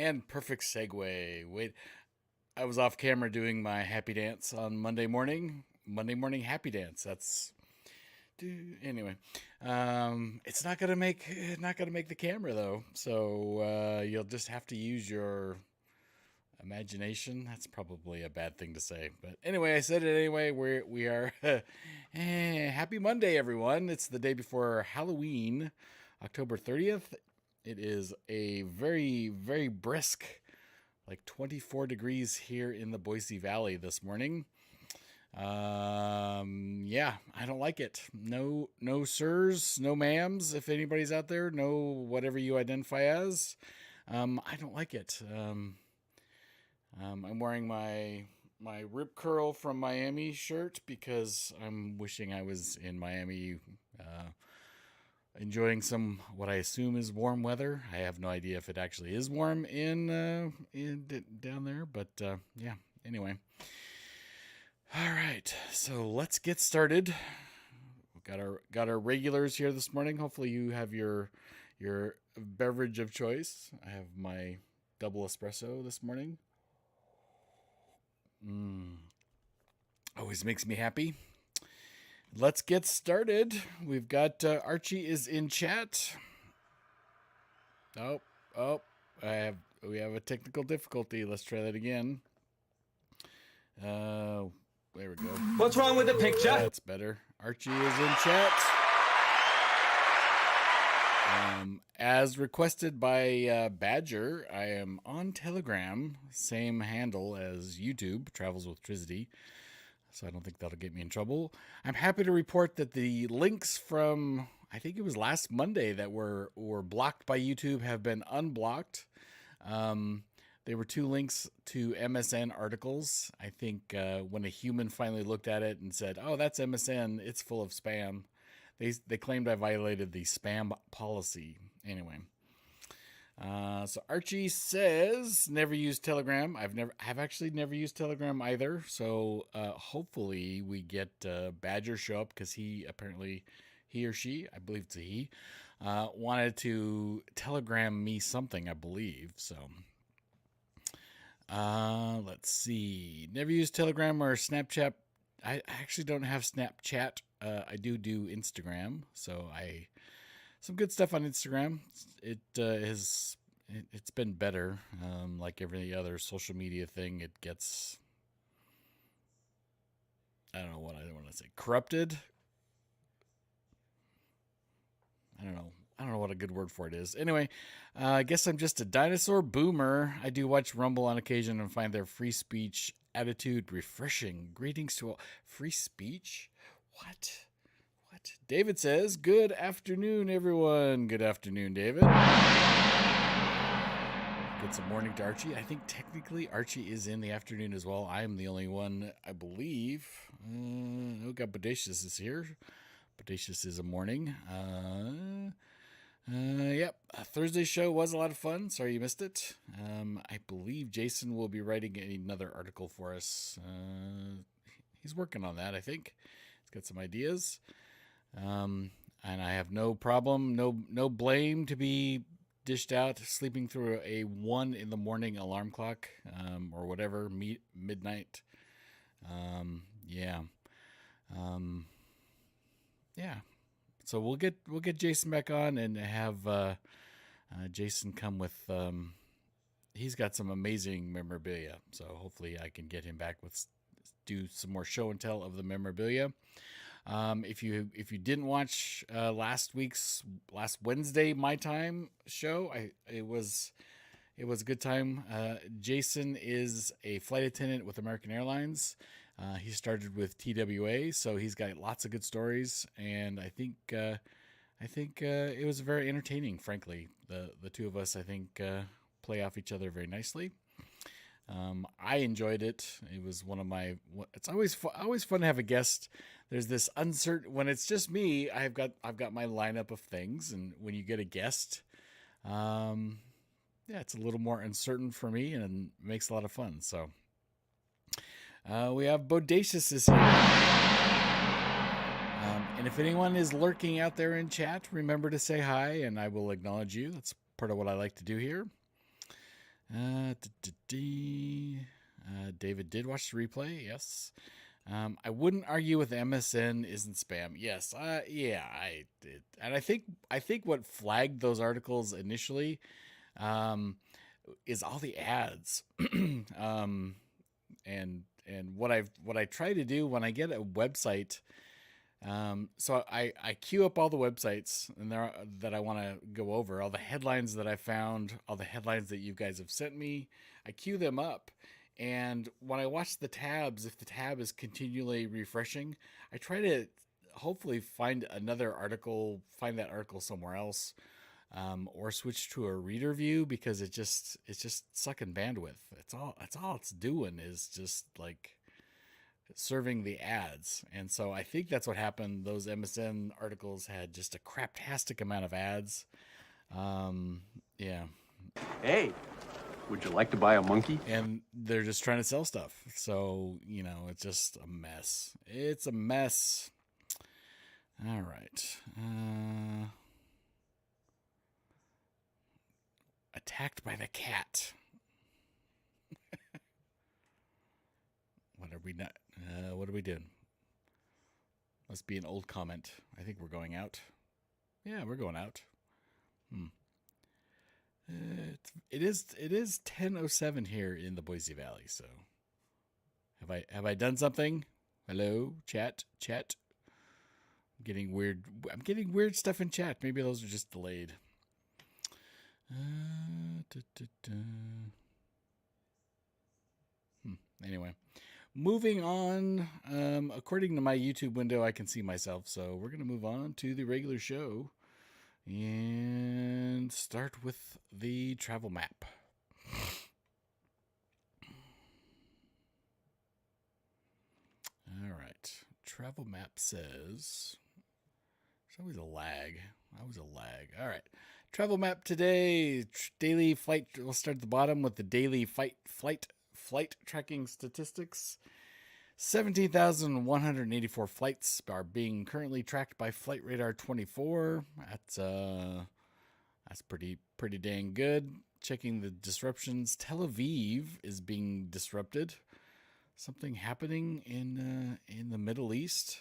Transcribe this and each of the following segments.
And perfect segue. Wait, I was off camera doing my happy dance on Monday morning. Monday morning happy dance. That's anyway. It's not gonna make the camera though. So you'll just have to use your imagination. That's probably a bad thing to say, but anyway, I said it anyway. We are happy Monday, everyone. It's the day before Halloween, October 30th. It is a very very brisk, like 24 degrees here in the Boise Valley this morning. Yeah, I don't like it. No sirs, no ma'ams. If anybody's out there, no whatever you identify as. I don't like it. I'm wearing my rip curl from Miami shirt because I'm wishing I was in Miami, enjoying some what I assume is warm weather. I have no idea if it actually is warm in down there, but yeah. Anyway, all right. So let's get started. We've got our regulars here this morning. Hopefully you have your beverage of choice. I have my double espresso this morning. Always makes me happy. Let's get started. We've got Archie is in chat. Oh, we have a technical difficulty. Let's try that again. There we go. What's wrong with the picture? That's better. Archie is in chat. As requested by Badger, I am on Telegram, same handle as YouTube, Travels with Trizity. So I don't think that'll get me in trouble. I'm happy to report that the links from, I think it was last Monday, that were blocked by YouTube have been unblocked. There were 2 links to MSN articles. I think when a human finally looked at it and said, "Oh, that's MSN. It's full of spam." They claimed I violated the spam policy. Anyway, so Archie says never used Telegram. I've actually never used Telegram either. So hopefully we get Badger show up because he or she, I believe it's a he, wanted to telegram me something. I believe so. Let's see. Never used Telegram or Snapchat. I actually don't have Snapchat. I do Instagram, so some good stuff on Instagram. It's been better. Like every other social media thing, it gets, I don't know what I want to say, corrupted. I don't know what a good word for it is. Anyway, I guess I'm just a dinosaur boomer. I do watch Rumble on occasion and find their free speech attitude refreshing. Greetings to all. Free speech? What? David says, good afternoon, everyone. Good afternoon, David. Good some morning to Archie. I think technically Archie is in the afternoon as well. I am the only one, I believe. God, Bodacious is here. Bodacious is a morning. Yep. Thursday's show was a lot of fun. Sorry you missed it. I believe Jason will be writing another article for us. He's working on that, I think. He's got some ideas. And I have no problem, no blame to be dished out sleeping through a 1 a.m. alarm clock, or whatever, midnight. Yeah. Yeah. So we'll get Jason back on and have Jason come with. He's got some amazing memorabilia, so hopefully I can get him back do some more show and tell of the memorabilia. If you didn't watch last Wednesday my time show, it was a good time. Jason is a flight attendant with American Airlines. He started with TWA, so he's got lots of good stories, and I think it was very entertaining. Frankly, the two of us, I think, play off each other very nicely. I enjoyed it. It was one of my. It's always fun to have a guest. There's this uncertain when it's just me. I've got my lineup of things, and when you get a guest, yeah, it's a little more uncertain for me, and it makes a lot of fun. So. We have Bodacious is here. And if anyone is lurking out there in chat, remember to say hi and I will acknowledge you. That's part of what I like to do here. David did watch the replay. Yes. I wouldn't argue with MSN isn't spam. Yes. Yeah, I did. And I think what flagged those articles initially is all the ads. And what I try to do when I get a website, so I queue up all the websites and there that I want to go over, all the headlines that I found, all the headlines that you guys have sent me. I queue them up, and when I watch the tabs, if the tab is continually refreshing, I try to hopefully find another article, find that article somewhere else, or switch to a reader view, because it's just sucking bandwidth. That's all it's doing, is just like serving the ads. And so I think that's what happened. Those MSN articles had just a craptastic amount of ads. Yeah. Hey, would you like to buy a monkey? And they're just trying to sell stuff. So, it's just a mess. It's a mess. All right. Attacked by the cat. What are we not? What are we doing? Must be an old comment. I think we're going out. Yeah, we're going out. It is 10:07 here in the Boise Valley. So have I done something? Hello, chat. I'm getting weird stuff in chat. Maybe those are just delayed. Anyway, moving on. According to my YouTube window, I can see myself, so we're going to move on to the regular show and start with the travel map. All right. Travel map says... There's always a lag. All right. Travel map today. Daily flight. We'll start at the bottom with the daily flight tracking statistics. 17,184 flights are being currently tracked by Flight Radar 24. That's pretty dang good. Checking the disruptions. Tel Aviv is being disrupted. Something happening in the Middle East,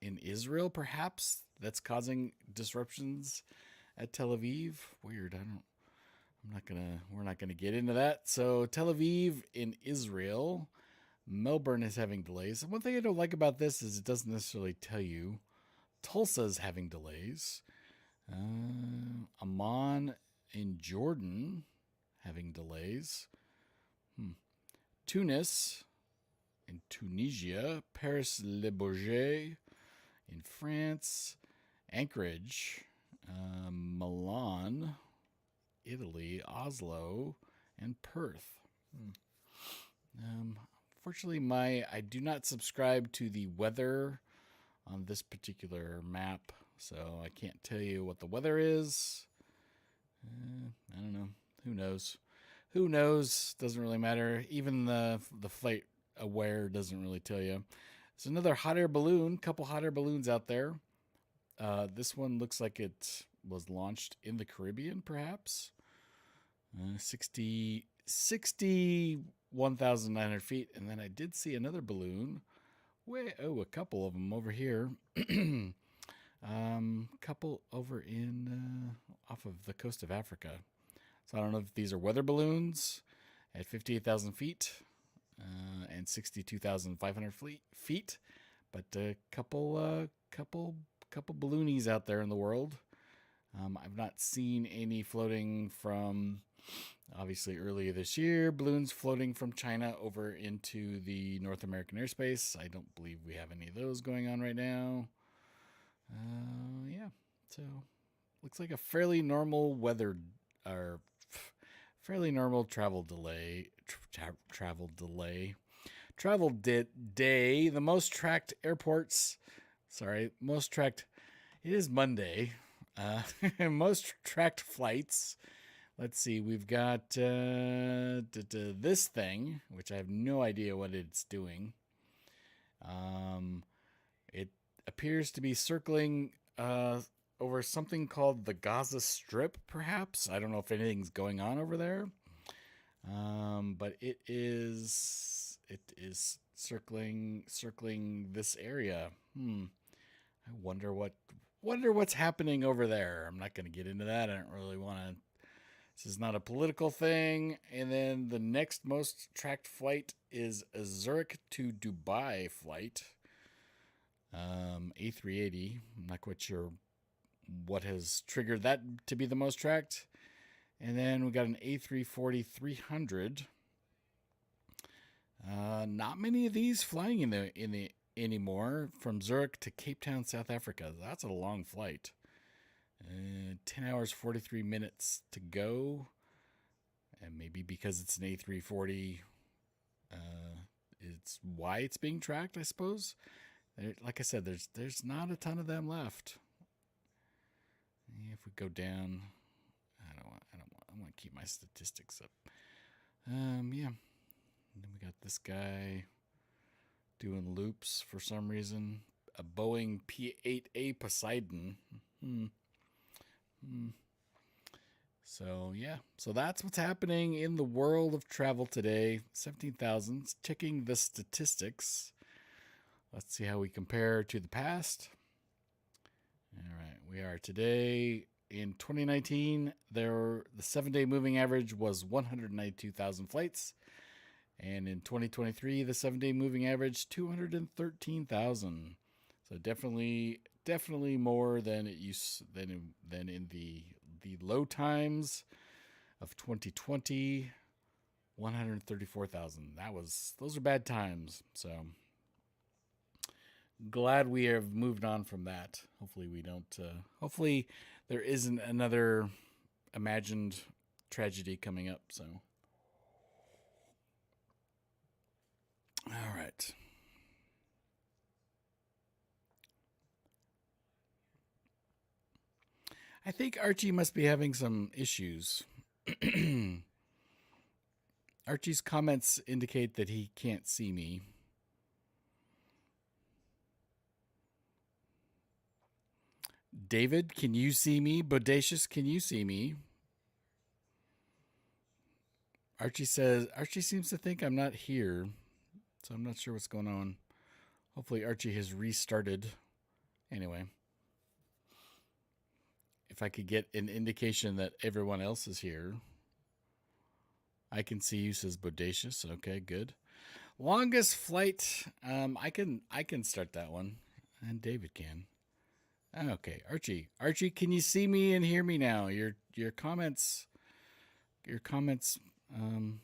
in Israel perhaps, that's causing disruptions at Tel Aviv. Weird. We're not gonna get into that. So Tel Aviv in Israel. Melbourne is having delays. And one thing I don't like about this is it doesn't necessarily tell you. Tulsa's having delays. Amman in Jordan having delays. Tunis in Tunisia. Paris Le Bourget in France. Anchorage. Milan, Italy. Oslo, and Perth. Fortunately, I do not subscribe to the weather on this particular map, so I can't tell you what the weather is. I don't know. Who knows? Doesn't really matter. Even the flight aware doesn't really tell you. There's another hot air balloon. Couple hot air balloons out there. This one looks like it was launched in the Caribbean, perhaps. 61,900 feet. And then I did see another balloon. A couple of them over here. Couple over in off of the coast of Africa. So I don't know if these are weather balloons at 58,000 feet and 62,500 feet, but a couple balloonies out there in the world. I've not seen any floating from, obviously earlier this year, balloons floating from China over into the North American airspace. I don't believe we have any of those going on right now. Yeah, so looks like a fairly normal fairly normal travel delay. The most tracked airports. It is Monday. Most tracked flights. Let's see. We've got this thing, which I have no idea what it's doing. It appears to be circling over something called the Gaza Strip, perhaps. I don't know if anything's going on over there. But it is circling this area. I wonder what's happening over there. I'm not going to get into that. I don't really want to. This is not a political thing. And then the next most tracked flight is a Zurich to Dubai flight. A380. I'm not quite sure what has triggered that to be the most tracked. And then we got an A340-300. Not many of these flying in the anymore from Zurich to Cape Town, South Africa. That's a long flight. 10 hours 43 minutes to go. And maybe because it's an A340, it's why it's being tracked, I suppose. Like I said, there's not a ton of them left. If we go down, I want to keep my statistics up. Yeah. And then we got this guy doing loops for some reason. A Boeing P-8A Poseidon. So, yeah. So that's what's happening in the world of travel today. 17,000. Checking the statistics. Let's see how we compare to the past. All right. We are today in 2019. The 7-day moving average was 192,000 flights. And in 2023, the 7-day moving average 213,000. So definitely more than it used than in the low times of 2020. 134,000. Those are bad times. So glad we have moved on from that. Hopefully we don't. Hopefully there isn't another imagined tragedy coming up. So. All right. I think Archie must be having some issues. Archie's comments indicate that he can't see me. David, can you see me? Bodacious, can you see me? Archie seems to think I'm not here. So I'm not sure what's going on. Hopefully Archie has restarted. Anyway. If I could get an indication that everyone else is here. I can see you, says Bodacious. Okay, good. Longest flight. I can start that one. And David can. Okay, Archie. Archie, can you see me and hear me now? Your comments I'm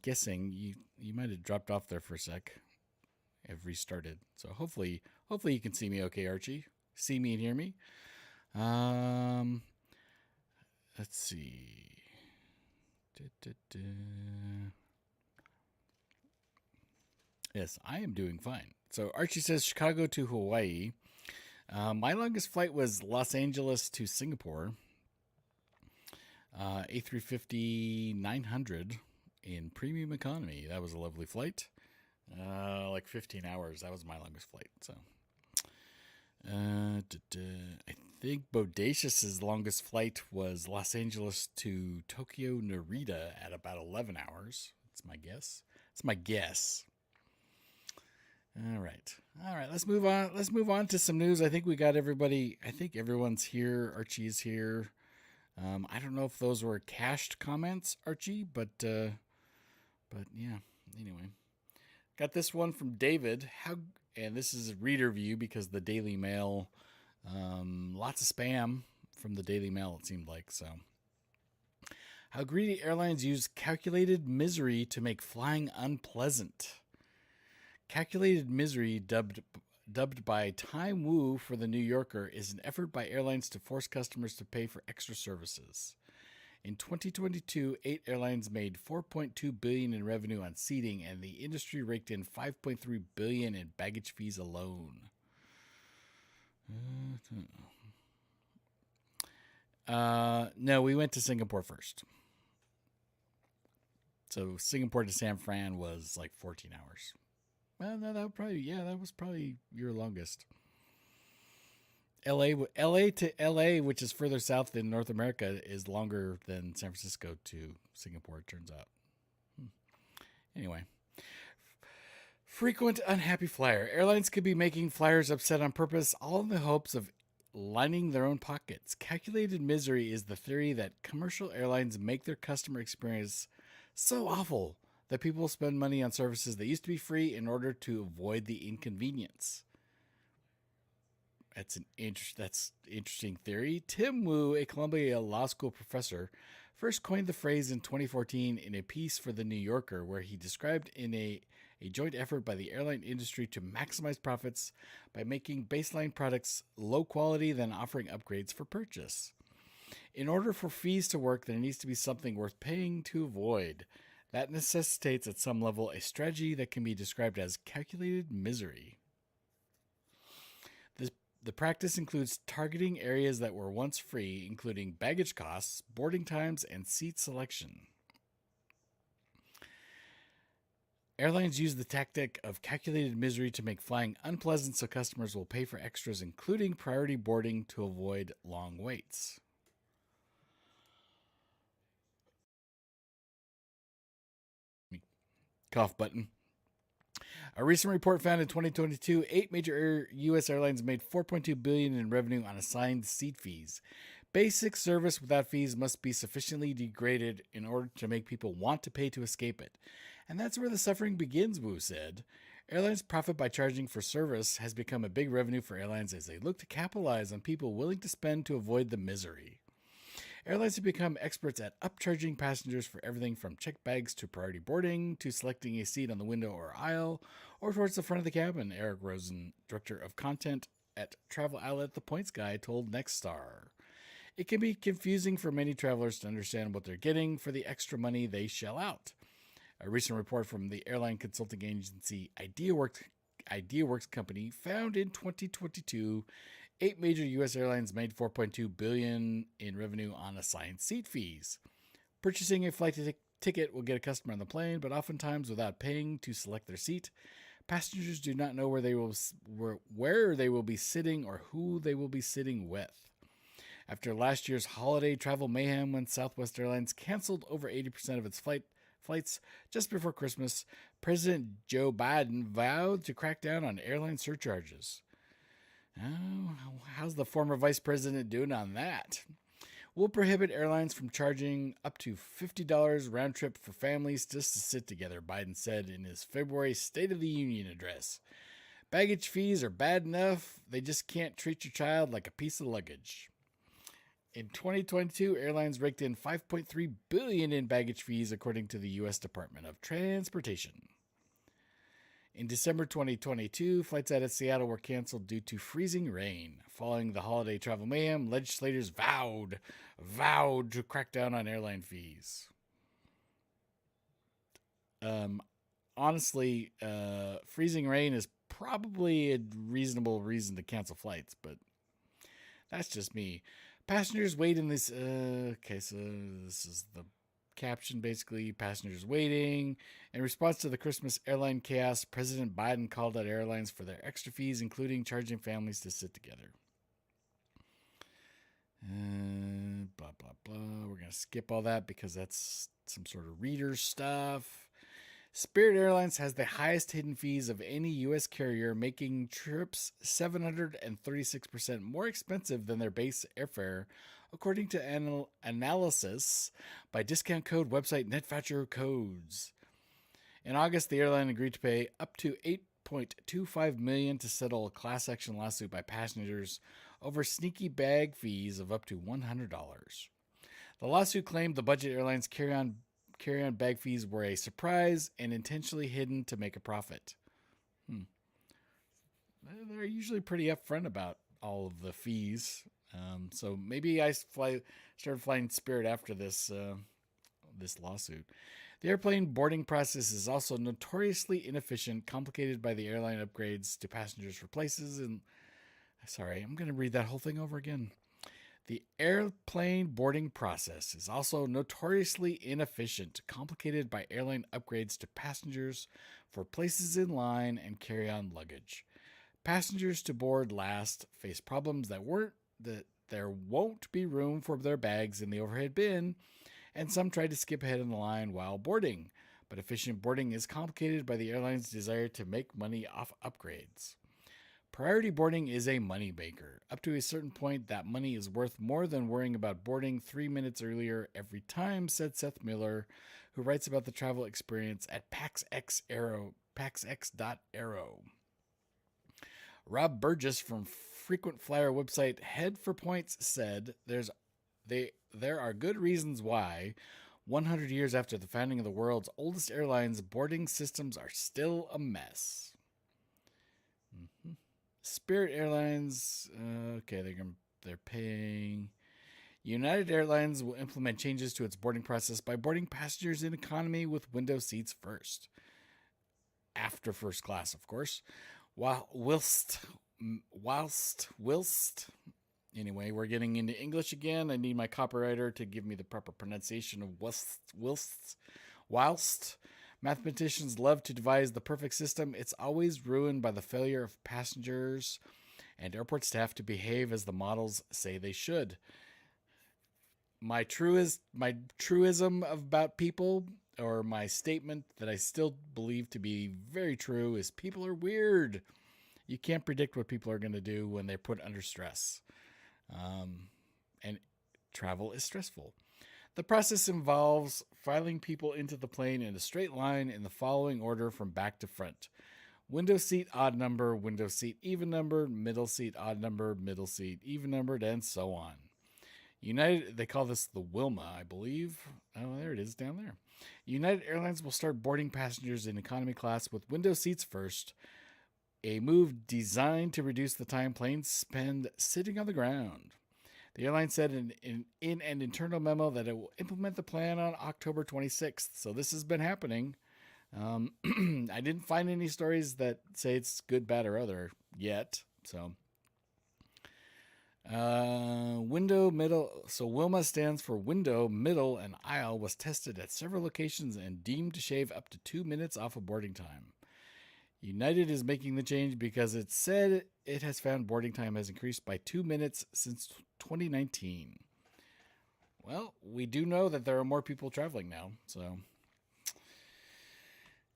guessing you might have dropped off there for a sec. Have restarted. So hopefully you can see me okay, Archie. See me and hear me. Let's see. Yes, I am doing fine. So Archie says Chicago to Hawaii. My longest flight was Los Angeles to Singapore. A350-900 in premium economy. That was a lovely flight. Like 15 hours. That was my longest flight. So, I think Bodacious's longest flight was Los Angeles to Tokyo Narita at about 11 hours. That's my guess. That's my guess. All right. Let's move on. Let's move on to some news. I think we got everybody. I think everyone's here. Archie's here. I don't know if those were cached comments, Archie, but yeah. Anyway, got this one from David. And this is a reader view because the Daily Mail, lots of spam from the Daily Mail. It seemed like so. How greedy airlines use calculated misery to make flying unpleasant. Calculated misery, dubbed by Time Wu for the New Yorker, is an effort by airlines to force customers to pay for extra services. In 2022, 8 airlines made $4.2 billion in revenue on seating, and the industry raked in $5.3 billion in baggage fees alone. No, we went to Singapore first. So Singapore to San Fran was like 14 hours. Well, no, that was probably your longest. LA to LA, which is further south in North America, is longer than San Francisco to Singapore, it turns out. Anyway, frequent unhappy flyer. Airlines could be making flyers upset on purpose, all in the hopes of lining their own pockets. Calculated misery is the theory that commercial airlines make their customer experience so awful that people spend money on services that used to be free in order to avoid the inconvenience. That's interesting theory. Tim Wu, a Columbia Law School professor, first coined the phrase in 2014 in a piece for The New Yorker, where he described in a joint effort by the airline industry to maximize profits by making baseline products low quality, then offering upgrades for purchase. In order for fees to work, there needs to be something worth paying to avoid. That necessitates, at some level, a strategy that can be described as calculated misery. The practice includes targeting areas that were once free, including baggage costs, boarding times, and seat selection. Airlines use the tactic of calculated misery to make flying unpleasant so customers will pay for extras, including priority boarding, to avoid long waits. Cough button. A recent report found in 2022, 8 major U.S. airlines made $4.2 billion in revenue on assigned seat fees. Basic service without fees must be sufficiently degraded in order to make people want to pay to escape it. And that's where the suffering begins, Wu said. Airlines profit by charging for service has become a big revenue for airlines as they look to capitalize on people willing to spend to avoid the misery. Airlines have become experts at upcharging passengers for everything from checked bags to priority boarding to selecting a seat on the window or aisle or towards the front of the cabin, Eric Rosen, director of content at travel outlet The Points Guy, told Nextstar. It can be confusing for many travelers to understand what they're getting for the extra money they shell out. A recent report from the airline consulting agency IdeaWorks Company found in 2022 8 major U.S. airlines made $4.2 billion in revenue on assigned seat fees. Purchasing a flight ticket will get a customer on the plane, but oftentimes without paying to select their seat. Passengers do not know where they will be sitting or who they will be sitting with. After last year's holiday travel mayhem when Southwest Airlines canceled over 80% of its flights just before Christmas, President Joe Biden vowed to crack down on airline surcharges. Oh, how's the former vice president doing on that? We'll prohibit airlines from charging up to $50 round trip for families just to sit together, Biden said in his February State of the Union address. Baggage fees are bad enough, they just can't treat your child like a piece of luggage. In 2022, airlines raked in $5.3 billion in baggage fees, according to the U.S. Department of Transportation. In December 2022, flights out of Seattle were canceled due to freezing rain. Following the holiday travel mayhem, legislators vowed to crack down on airline fees. Honestly, freezing rain is probably a reasonable reason to cancel flights, but that's just me. Passengers wait in this. Okay, so this is the caption, basically. Passengers waiting. In response to the Christmas airline chaos, President Biden called out airlines for their extra fees, including charging families to sit together. Blah, blah, blah. We're going to skip all that because that's some sort of reader stuff. Spirit Airlines has the highest hidden fees of any U.S. carrier, making trips 736% more expensive than their base airfare, according to analysis by discount code website NetVoucher Codes. In August, the airline agreed to pay up to $8.25 million to settle a class action lawsuit by passengers over sneaky bag fees of up to $100. The lawsuit claimed the budget airlines carry-on bag fees were a surprise and intentionally hidden to make a profit. They're usually pretty upfront about all of the fees. So maybe I started flying Spirit after this lawsuit. The airplane boarding process is also notoriously inefficient, complicated by the airline upgrades to passengers for places. Sorry, I'm going to read that whole thing over again. The airplane boarding process is also notoriously inefficient, complicated by airline upgrades to passengers for places in line and carry-on luggage. Passengers to board last face problems that there won't be room for their bags in the overhead bin, and some try to skip ahead in the line while boarding. But efficient boarding is complicated by the airline's desire to make money off upgrades. Priority boarding is a moneymaker. Up to a certain point, that money is worth more than worrying about boarding 3 minutes earlier every time, said Seth Miller, who writes about the travel experience at PaxX.Aero. Rob Burgess from frequent flyer website Head for Points said there are good reasons why, 100 years after the founding of the world's oldest airlines, boarding systems are still a mess. Mm-hmm. Spirit Airlines, okay, they're paying. United Airlines will implement changes to its boarding process by boarding passengers in economy with window seats first. After first class, of course. Whilst. Anyway, we're getting into English again. I need my copywriter to give me the proper pronunciation of whilst. Mathematicians love to devise the perfect system. It's always ruined by the failure of passengers and airport staff to behave as the models say they should. My truism about people, or my statement that I still believe to be very true, is people are weird. You can't predict what people are going to do when they're put under stress. And travel is stressful. The process involves filing people into the plane in a straight line in the following order from back to front. Window seat, odd number, window seat, even number, middle seat, odd number, middle seat, even numbered, and so on. United, they call this the Wilma, I believe. Oh, there it is down there. United Airlines will start boarding passengers in economy class with window seats first, a move designed to reduce the time planes spend sitting on the ground. The airline said in an internal memo that it will implement the plan on October 26th. So this has been happening. I didn't find any stories that say it's good, bad, or other yet. So window, middle. So Wilma stands for window, middle, and aisle. Was tested at several locations and deemed to shave up to 2 minutes off of boarding time. United is making the change because it said it has found boarding time has increased by 2 minutes since 2019. Well, we do know that there are more people traveling now, so.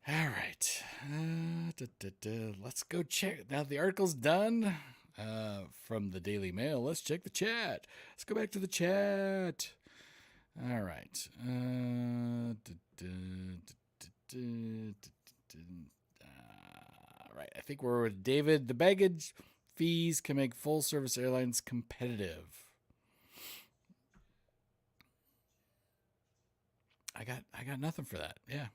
All right. Let's go check. Now the article's done from the Daily Mail. Let's check the chat. Let's go back to the chat. All right. Right, I think we're with David. The baggage fees can make full-service airlines competitive. I got nothing for that. Yeah.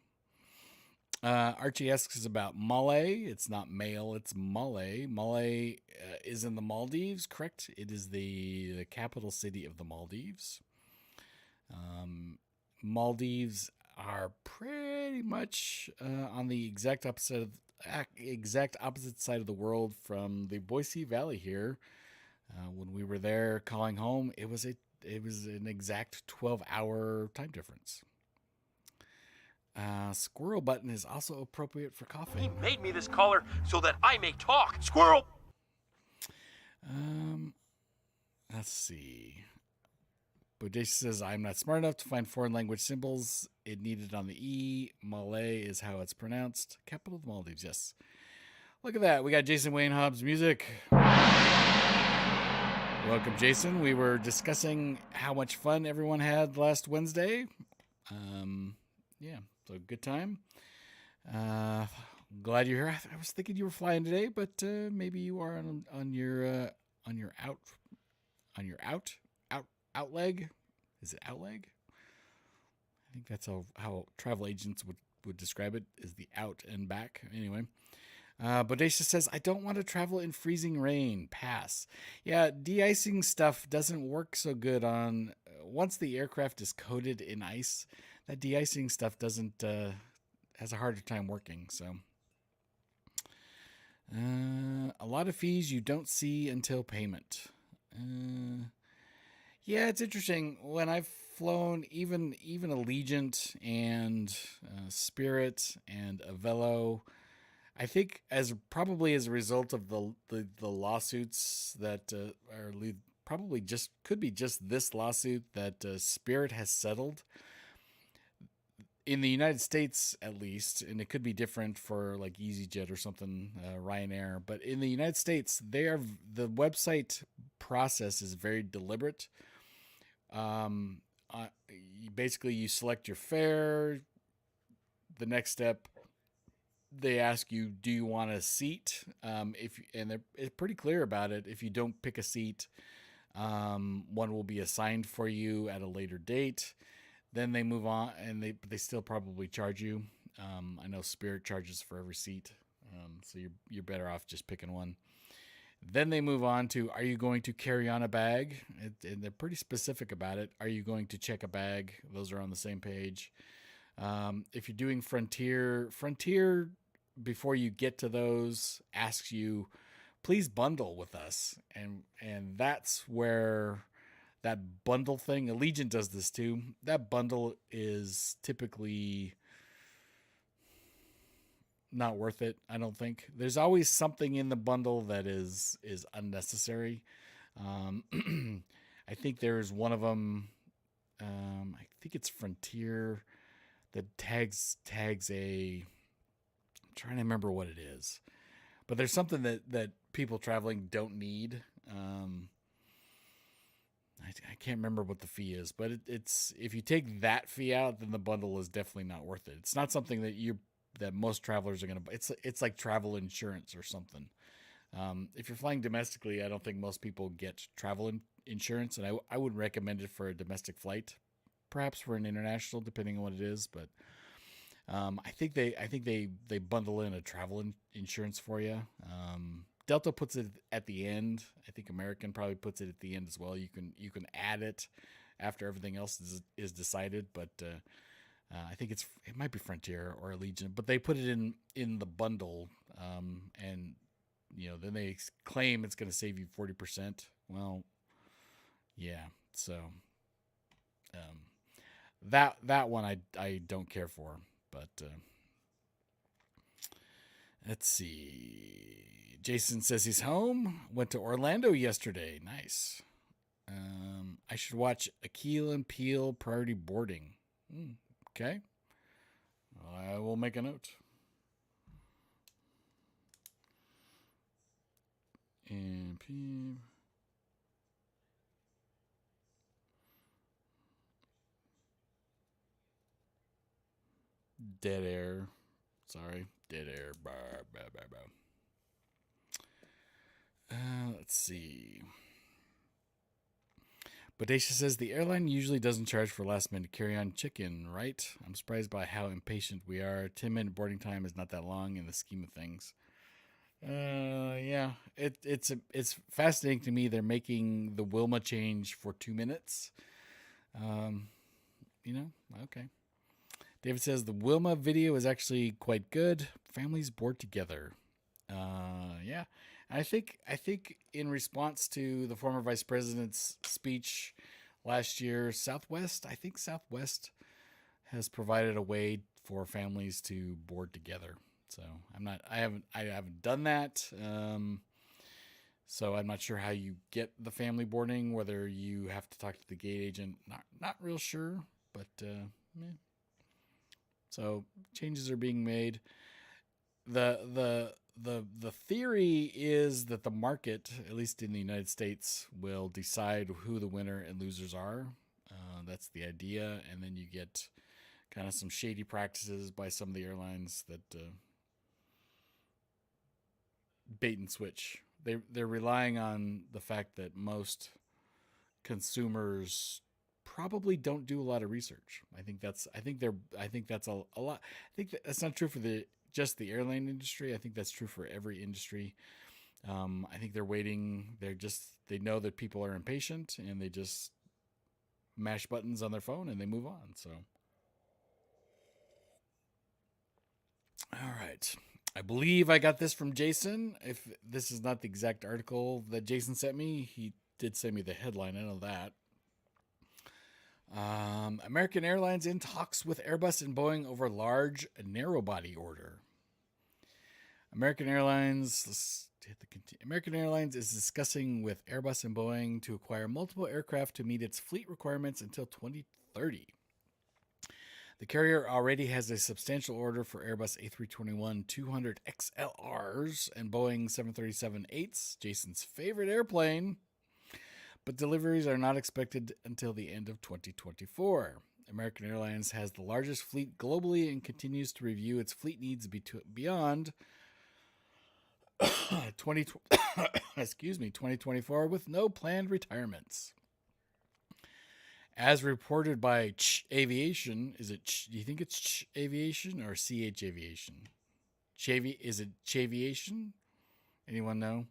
Archie asks about Malé. It's not male, it's Malé. Malé is in the Maldives, correct? It is the capital city of the Maldives. Maldives are pretty much on the exact opposite side of the world from the Boise Valley here. When we were there calling home, it was an exact 12-hour time difference. Squirrel button is also appropriate for coughing. He made me this collar so that I may talk. Squirrel! Let's see. Bodacious says, I'm not smart enough to find foreign language symbols. It needed on the E. Malay is how it's pronounced. Capital of the Maldives, yes. Look at that. We got Jason Wayne Hobbs music. Welcome, Jason. We were discussing how much fun everyone had last Wednesday. Yeah, so good time. Glad you're here. I was thinking you were flying today, but maybe you are on your out leg. Is it out leg? I think that's how travel agents would describe it, is the out and back. Anyway, Bodacious says, I don't want to travel in freezing rain. Pass. Yeah, de-icing stuff doesn't work so good on once the aircraft is coated in ice. That de-icing stuff has a harder time working. So a lot of fees you don't see until payment. Yeah, it's interesting. When I've flown even Allegiant and Spirit and Avelo, I think as probably as a result of the lawsuits that are probably just could be just this lawsuit that Spirit has settled in the United States at least, and it could be different for like EasyJet or something, Ryanair. But in the United States, the website process is very deliberate. Um, Basically, you select your fare. The next step, they ask you, do you want a seat? If and they're pretty clear about it. If you don't pick a seat, one will be assigned for you at a later date. Then they move on, and they still probably charge you. I know Spirit charges for every seat, so you're better off just picking one. Then they move on to, are you going to carry on a bag? And they're pretty specific about it. Are you going to check a bag? Those are on the same page. If you're doing Frontier, before you get to those, asks you, please bundle with us. And that's where that bundle thing, Allegiant does this too. That bundle is typically not worth it, I don't think. There's always something in the bundle that is unnecessary. I think there's one of them. I think it's Frontier that tags a. I'm trying to remember what it is, but there's something that people traveling don't need. I can't remember what the fee is, but it's if you take that fee out, then the bundle is definitely not worth it. It's not something that most travelers are going to buy. It's like travel insurance or something. If you're flying domestically, I don't think most people get travel insurance, and I would recommend it for a domestic flight, perhaps for an international, depending on what it is. But I think they bundle in a travel insurance for you. Delta puts it at the end. I think American probably puts it at the end as well. You can add it after everything else is decided, but I think it might be Frontier or Allegiant, but they put it in the bundle, and then they claim it's going to save you 40%. Well, yeah. So that one I don't care for, but let's see. Jason says he's home. Went to Orlando yesterday. Nice. I should watch Akil and Peel Priority Boarding. Okay. I will make a note. And P. Dead air. Sorry. Dead air. Bah, bah, bah, bah. Let's see. Bodacia says the airline usually doesn't charge for last minute carry-on check-in, right? I'm surprised by how impatient we are. 10-minute boarding time is not that long in the scheme of things. Yeah, it's fascinating to me. They're making the Wilma change for 2 minutes. Okay. David says the Wilma video is actually quite good. Families board together. Yeah. I think in response to the former vice president's speech last year, Southwest has provided a way for families to board together. So I haven't done that. So I'm not sure how you get the family boarding, whether you have to talk to the gate agent. Not real sure, but so changes are being made. The theory is that the market, at least in the United States, will decide who the winner and losers are. That's the idea, and then you get kind of some shady practices by some of the airlines that bait and switch. They're relying on the fact that most consumers probably don't do a lot of research. I think that's a lot. I think that's not true for just the airline industry. I think that's true for every industry. I think they're waiting. They know that people are impatient, and they just mash buttons on their phone and they move on. So, all right. I believe I got this from Jason. If this is not the exact article that Jason sent me, he did send me the headline. I know that. American Airlines in talks with Airbus and Boeing over large narrow-body order. American Airlines. Let's hit the American Airlines is discussing with Airbus and Boeing to acquire multiple aircraft to meet its fleet requirements until 2030. The carrier already has a substantial order for Airbus A321-200 XLRs and Boeing 737-8s, Jason's favorite airplane, but deliveries are not expected until the end of 2024. American Airlines has the largest fleet globally and continues to review its fleet needs beyond 2024 with no planned retirements. As reported by Aviation, is it? Do you think it's Aviation or CH Aviation? Is it Chaviation? Anyone know?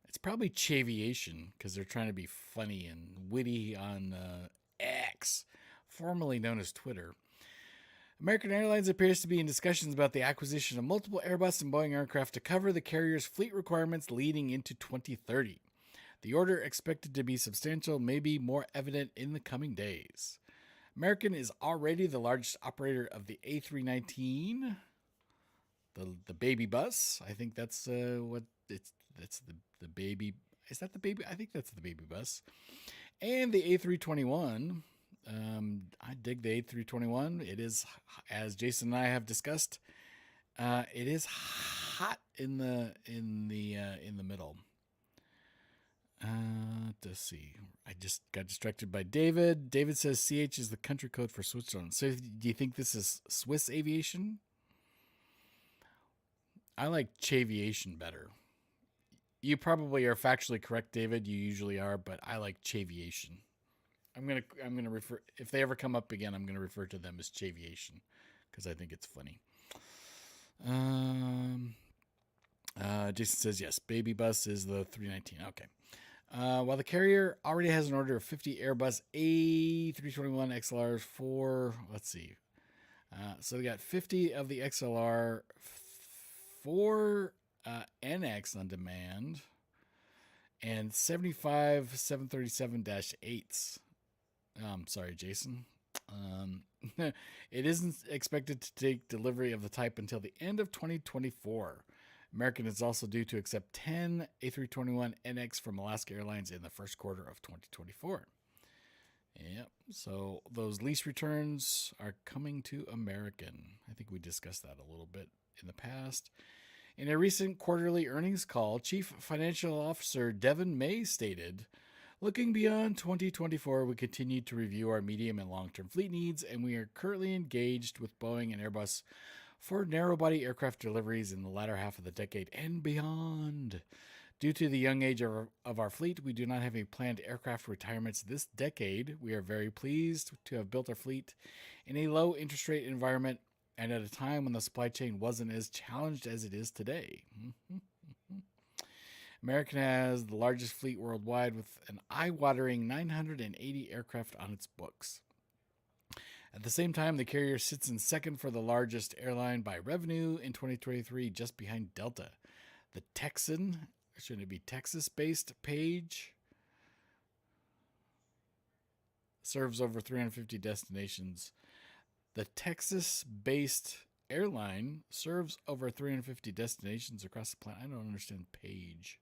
It's probably Chaviation because they're trying to be funny and witty on X, formerly known as Twitter. American Airlines appears to be in discussions about the acquisition of multiple Airbus and Boeing aircraft to cover the carrier's fleet requirements leading into 2030. The order, expected to be substantial, may be more evident in the coming days. American is already the largest operator of the A319, the baby bus. I think that's what it's. That's the baby. Is that the baby? I think that's the baby bus. And the A321. I dig the A321. It is, as Jason and I have discussed, it is hot in the middle. Let's see. I just got distracted by David. David says CH is the country code for Switzerland. So do you think this is Swiss aviation? I like Chaviation better. You probably are factually correct, David. You usually are, but I like Chaviation. I'm gonna refer, if they ever come up again, I'm gonna refer to them as Chaviation because I think it's funny. Jason says yes. Baby bus is the 319. Okay. While the carrier already has an order of 50 Airbus A321 XLRs for, let's see. So they got 50 of the XLR, 4 NX on demand, and 75 737-8s. Sorry, Jason. It isn't expected to take delivery of the type until the end of 2024. American is also due to accept 10 A321 NX from Alaska Airlines in the first quarter of 2024. Yep. So those lease returns are coming to American. I think we discussed that a little bit in the past. In a recent quarterly earnings call, Chief Financial Officer Devin May stated, "Looking beyond 2024, we continue to review our medium and long-term fleet needs, and we are currently engaged with Boeing and Airbus for narrow-body aircraft deliveries in the latter half of the decade and beyond. Due to the young age of our fleet, we do not have any planned aircraft retirements this decade. We are very pleased to have built our fleet in a low interest rate environment and at a time when the supply chain wasn't as challenged as it is today." American has the largest fleet worldwide with an eye-watering 980 aircraft on its books. At the same time, the carrier sits in second for the largest airline by revenue in 2023, just behind Delta. The Texan, or shouldn't it be Texas-based Page, serves over 350 destinations. The Texas-based airline serves over 350 destinations across the planet. I don't understand Page.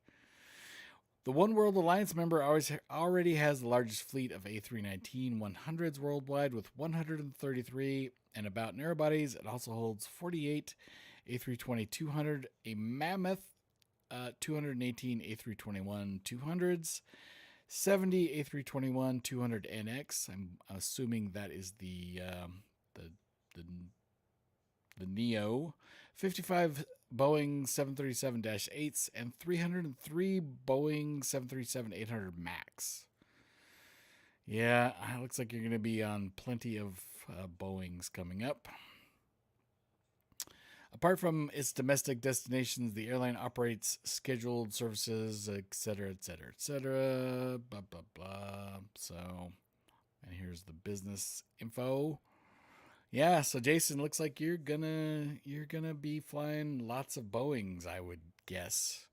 The One World Alliance member already has the largest fleet of A319-100s worldwide with 133 and about narrow bodies. It also holds 48 A320-200, a mammoth 218 A321-200s, 70 A321-200NX. I'm assuming that is the Neo, 55 Boeing 737-8s, and 303 Boeing 737-800 MAX. Yeah, it looks like you're going to be on plenty of Boeings coming up. Apart from its domestic destinations, the airline operates scheduled services, etc., etc., etc., blah, blah, blah. So, and here's the business info. Yeah, so Jason, looks like you're gonna be flying lots of Boeings, I would guess,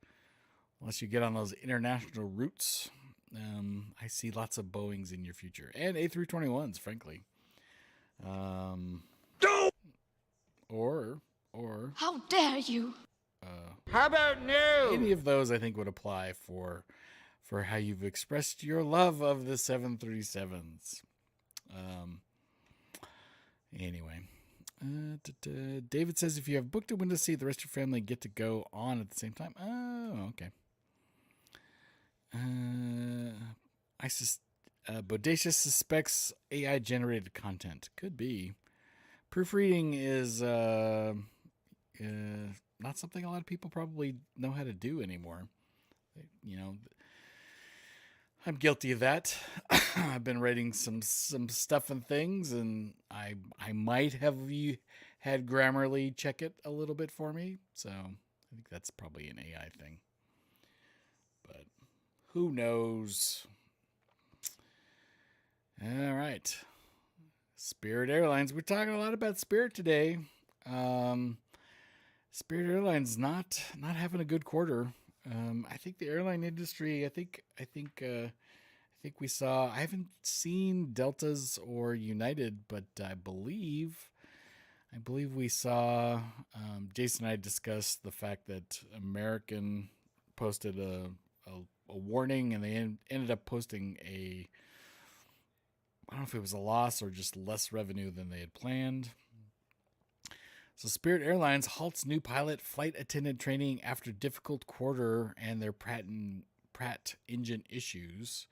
unless you get on those international routes. I see lots of Boeings in your future, and A321s, frankly. Or how dare you? How about no? Any of those I think would apply for how you've expressed your love of the 737s. Anyway. David says if you have booked a window seat, the rest of your family get to go on at the same time. Oh, okay. Bodacious suspects AI generated content. Could be. Proofreading is not something a lot of people probably know how to do anymore. You know, I'm guilty of that. I've been writing some stuff and things, and I might have had Grammarly check it a little bit for me. So I think that's probably an AI thing. But who knows? All right. Spirit Airlines. We're talking a lot about Spirit today. Spirit Airlines not having a good quarter. I think the airline industry. I think we saw. I haven't seen Delta's or United, but I believe we saw. Jason and I discussed the fact that American posted a warning, and they ended up posting a. I don't know if it was a loss or just less revenue than they had planned. So Spirit Airlines halts new pilot flight attendant training after difficult quarter and their Pratt engine issues.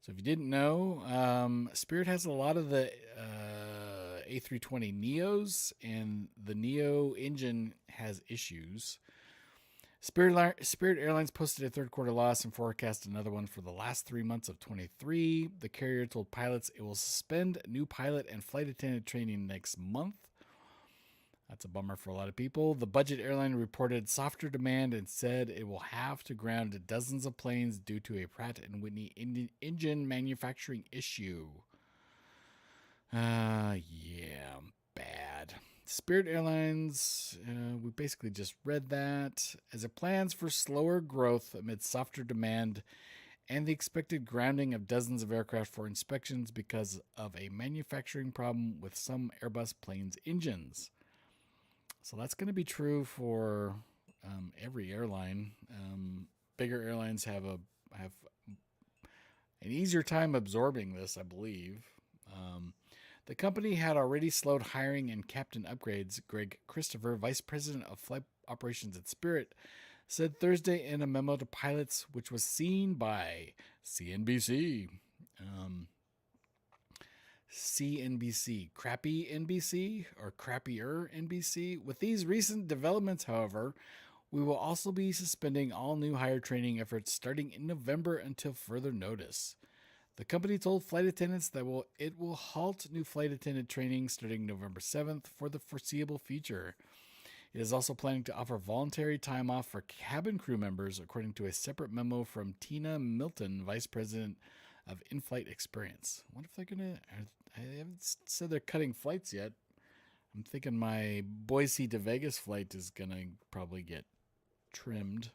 So if you didn't know, Spirit has a lot of the A320neos, and the Neo engine has issues. Spirit Airlines posted a third quarter loss and forecast another one for the last 3 months of 23. The carrier told pilots it will suspend new pilot and flight attendant training next month. That's a bummer for a lot of people. The budget airline reported softer demand and said it will have to ground dozens of planes due to a Pratt & Whitney engine manufacturing issue. Yeah, bad. Spirit Airlines, we basically just read that. As it plans for slower growth amid softer demand and the expected grounding of dozens of aircraft for inspections because of a manufacturing problem with some Airbus planes' engines. So that's going to be true for every airline. Bigger airlines have an easier time absorbing this, I believe. The company had already slowed hiring and captain upgrades. Greg Christopher, vice president of flight operations at Spirit, said Thursday in a memo to pilots, which was seen by CNBC. CNBC, crappy NBC or crappier NBC. With these recent developments, however, we will also be suspending all new hire training efforts starting in November until further notice. The company told flight attendants that it will halt new flight attendant training starting November 7th for the foreseeable future. It is also planning to offer voluntary time off for cabin crew members, according to a separate memo from Tina Milton, vice president of in-flight experience. I wonder if they're going to... I haven't said they're cutting flights yet. I'm thinking my Boise to Vegas flight is going to probably get trimmed.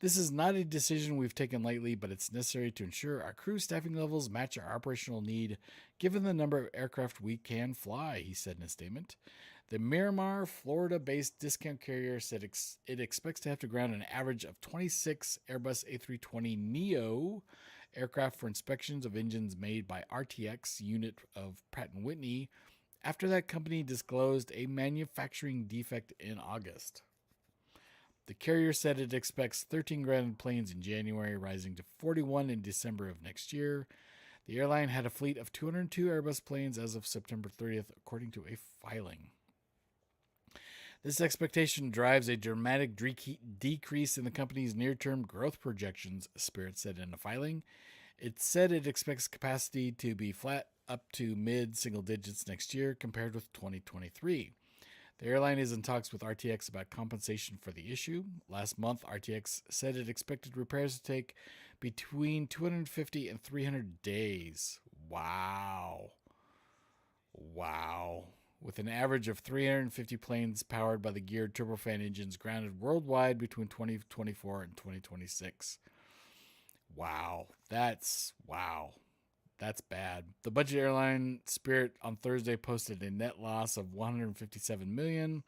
This is not a decision we've taken lightly, but it's necessary to ensure our crew staffing levels match our operational need, given the number of aircraft we can fly, he said in a statement. The Miramar, Florida-based discount carrier said it expects to have to ground an average of 26 Airbus A320neo aircraft for inspections of engines made by RTX unit of Pratt & Whitney after that company disclosed a manufacturing defect in August. The carrier said it expects 13 grounded planes in January, rising to 41 in December of next year. The airline had a fleet of 202 Airbus planes as of September 30th, according to a filing. This expectation drives a dramatic decrease in the company's near-term growth projections, Spirit said in a filing. It said it expects capacity to be flat up to mid-single digits next year compared with 2023. The airline is in talks with RTX about compensation for the issue. Last month, RTX said it expected repairs to take between 250 and 300 days. Wow. With an average of 350 planes powered by the geared turbofan engines grounded worldwide between 2024 and 2026. Wow. That's bad. The budget airline Spirit on Thursday posted a net loss of $157 million,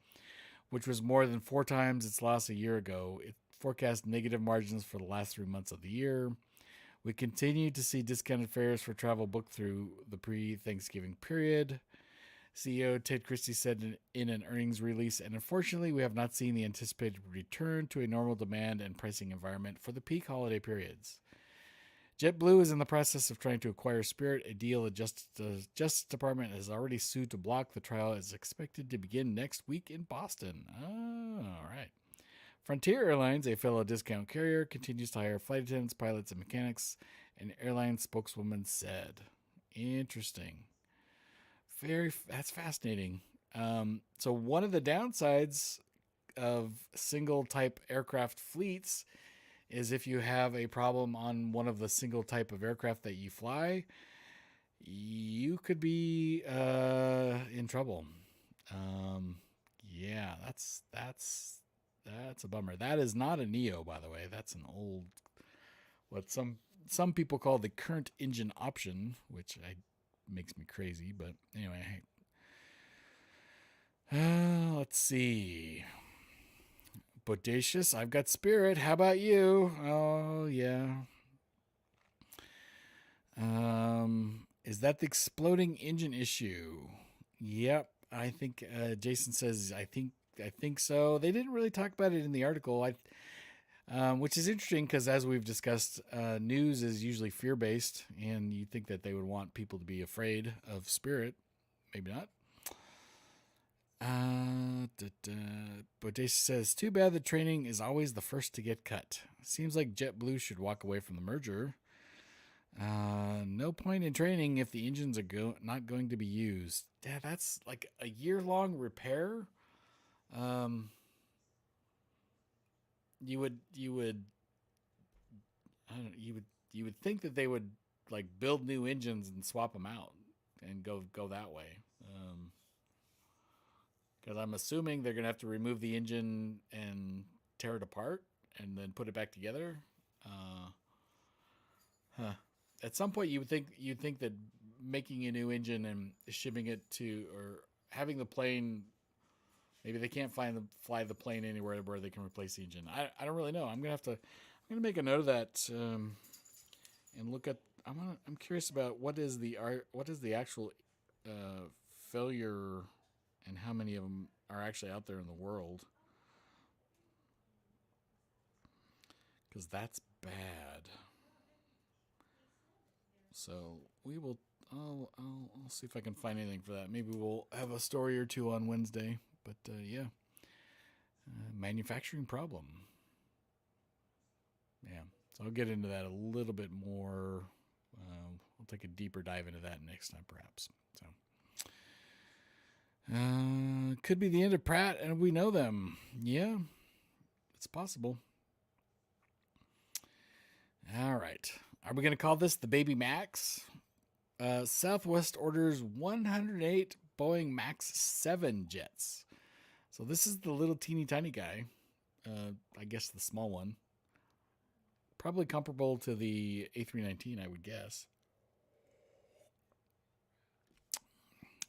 which was more than 4 times its loss a year ago. It forecast negative margins for the last 3 months of the year. We continue to see discounted fares for travel booked through the pre-Thanksgiving period. CEO Ted Christie said in an earnings release, and unfortunately, we have not seen the anticipated return to a normal demand and pricing environment for the peak holiday periods. JetBlue is in the process of trying to acquire Spirit, a deal the Justice Department has already sued to block. The trial is expected to begin next week in Boston. Oh, all right. Frontier Airlines, a fellow discount carrier, continues to hire flight attendants, pilots, and mechanics, an airline spokeswoman said. Interesting. That's fascinating. So one of the downsides of single type aircraft fleets is if you have a problem on one of the single type of aircraft that you fly, you could be in trouble. Yeah, that's a bummer. That is not a Neo, by the way. That's an old, what some people call the current engine option, which makes me crazy. But anyway, let's see. Bodacious, I've got Spirit. How about you? Oh, yeah. Is that the exploding engine issue? Yep. I think Jason says, I think so. They didn't really talk about it in the article, which is interesting because as we've discussed, news is usually fear-based, and you think that they would want people to be afraid of Spirit. Maybe not. Bodacious says, too bad the training is always the first to get cut. Seems like JetBlue should walk away from the merger. No point in training if the engines are not going to be used. Yeah, that's like a year-long repair. You would think that they would like build new engines and swap them out and go that way. Because I'm assuming they're gonna have to remove the engine and tear it apart and then put it back together. At some point, you'd think that making a new engine and shipping it to, or having the plane, maybe they can't fly the plane anywhere where they can replace the engine. I don't really know. I'm gonna make a note of that and look at. I'm curious about what is the actual failure and how many of them are actually out there in the world, because that's bad. So we will. I'll see if I can find anything for that. Maybe we'll have a story or two on Wednesday. But yeah, manufacturing problem. Yeah, so I'll get into that a little bit more. We'll take a deeper dive into that next time, perhaps. So, could be the end of Pratt, and we know them. Yeah, it's possible. All right. Are we going to call this the Baby Max? Southwest orders 108 Boeing Max 7 jets. So this is the little teeny tiny guy. I guess the small one. Probably comparable to the A319, I would guess.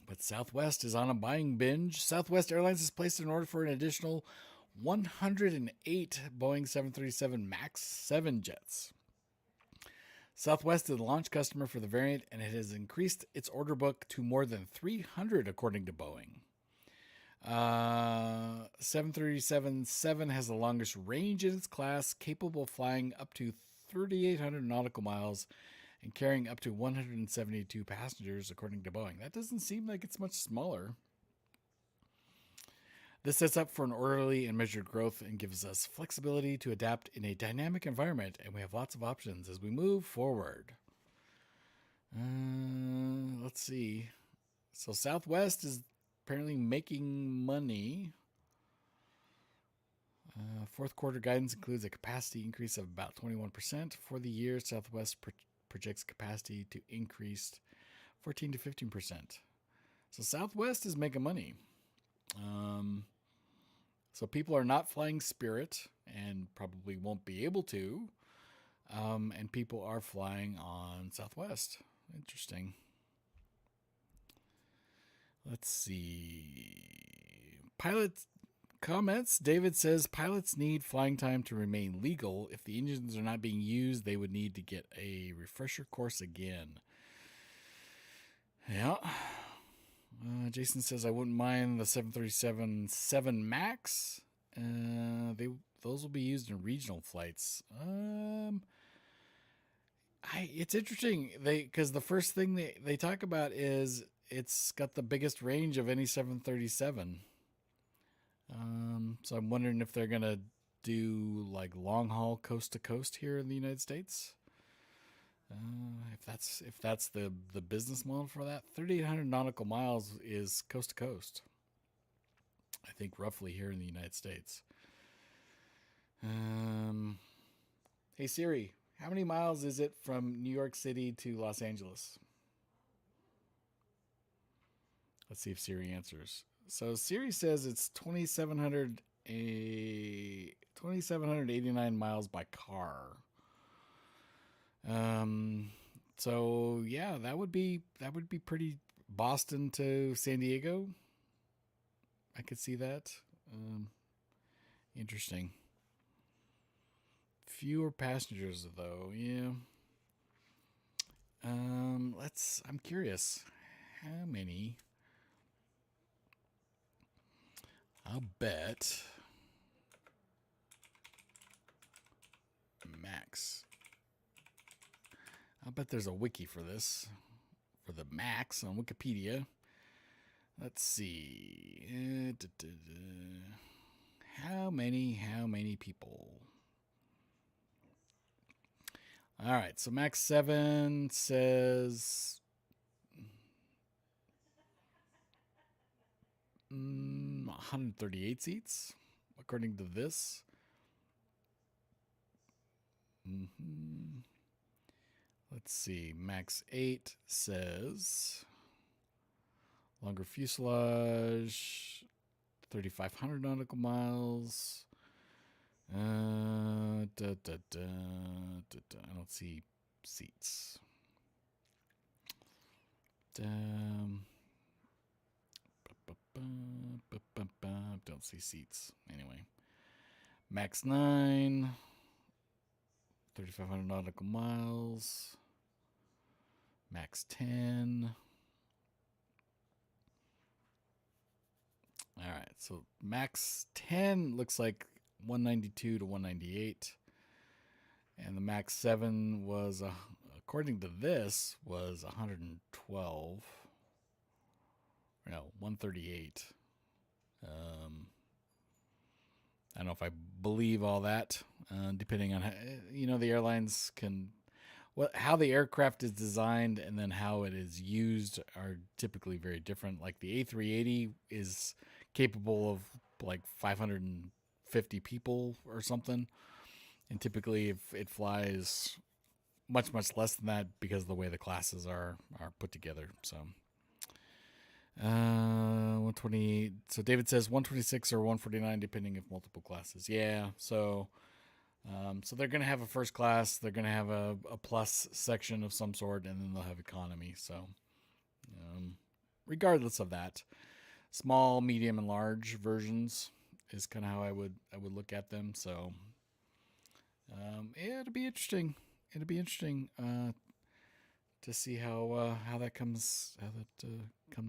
But Southwest is on a buying binge. Southwest Airlines has placed an order for an additional 108 Boeing 737 MAX 7 jets. Southwest is the launch customer for the variant, and it has increased its order book to more than 300, according to Boeing. 737-7 has the longest range in its class, capable of flying up to 3,800 nautical miles and carrying up to 172 passengers, according to Boeing. That doesn't seem like it's much smaller. This sets up for an orderly and measured growth and gives us flexibility to adapt in a dynamic environment, and we have lots of options as we move forward. Let's see. So Southwest is apparently making money. Fourth quarter guidance includes a capacity increase of about 21%. For the year, Southwest projects capacity to increase 14 to 15%. So Southwest is making money. So people are not flying Spirit and probably won't be able to. And people are flying on Southwest. Interesting. Let's see. Pilot comments. David says pilots need flying time to remain legal. If the engines are not being used, they would need to get a refresher course again. Yeah. Jason says I wouldn't mind the 737-7 Max. Those will be used in regional flights. It's interesting because the first thing they talk about is it's got the biggest range of any 737. So I'm wondering if they're gonna do like long haul coast to coast here in the United States. If that's the business model for that, 3,800 nautical miles is coast to coast. I think roughly here in the United States. Hey Siri, how many miles is it from New York City to Los Angeles? Let's see if Siri answers. So Siri says it's 2,789 miles by car. So yeah, that would be pretty. Boston to San Diego. I could see that. Interesting. Fewer passengers though. Yeah. I'm curious. How many? I'll bet Max. I'll bet there's a wiki for this. For the Max on Wikipedia. Let's see. How many people? All right, so Max 7 says 138 seats, according to this. Let's see. Max 8 says longer fuselage, 3,500 nautical miles. I don't see seats. Don't see seats. Anyway, Max 9, 3,500 nautical miles. Max 10. All right, so Max 10 looks like 192 to 198. And the Max 7 was, according to this, was 112. No, 138. I don't know if I believe all that, depending on how, the airlines can, how the aircraft is designed and then how it is used are typically very different. Like the A380 is capable of like 550 people or something, and typically if it flies much less than that because of the way the classes are put together. So 120. So David says 126 or 149 depending if multiple classes. Yeah, so they're going to have a first class, they're going to have a plus section of some sort, and then they'll have economy. So regardless of that, small, medium, and large versions is kind of how I would look at them. So yeah, it'll be interesting. To see how that comes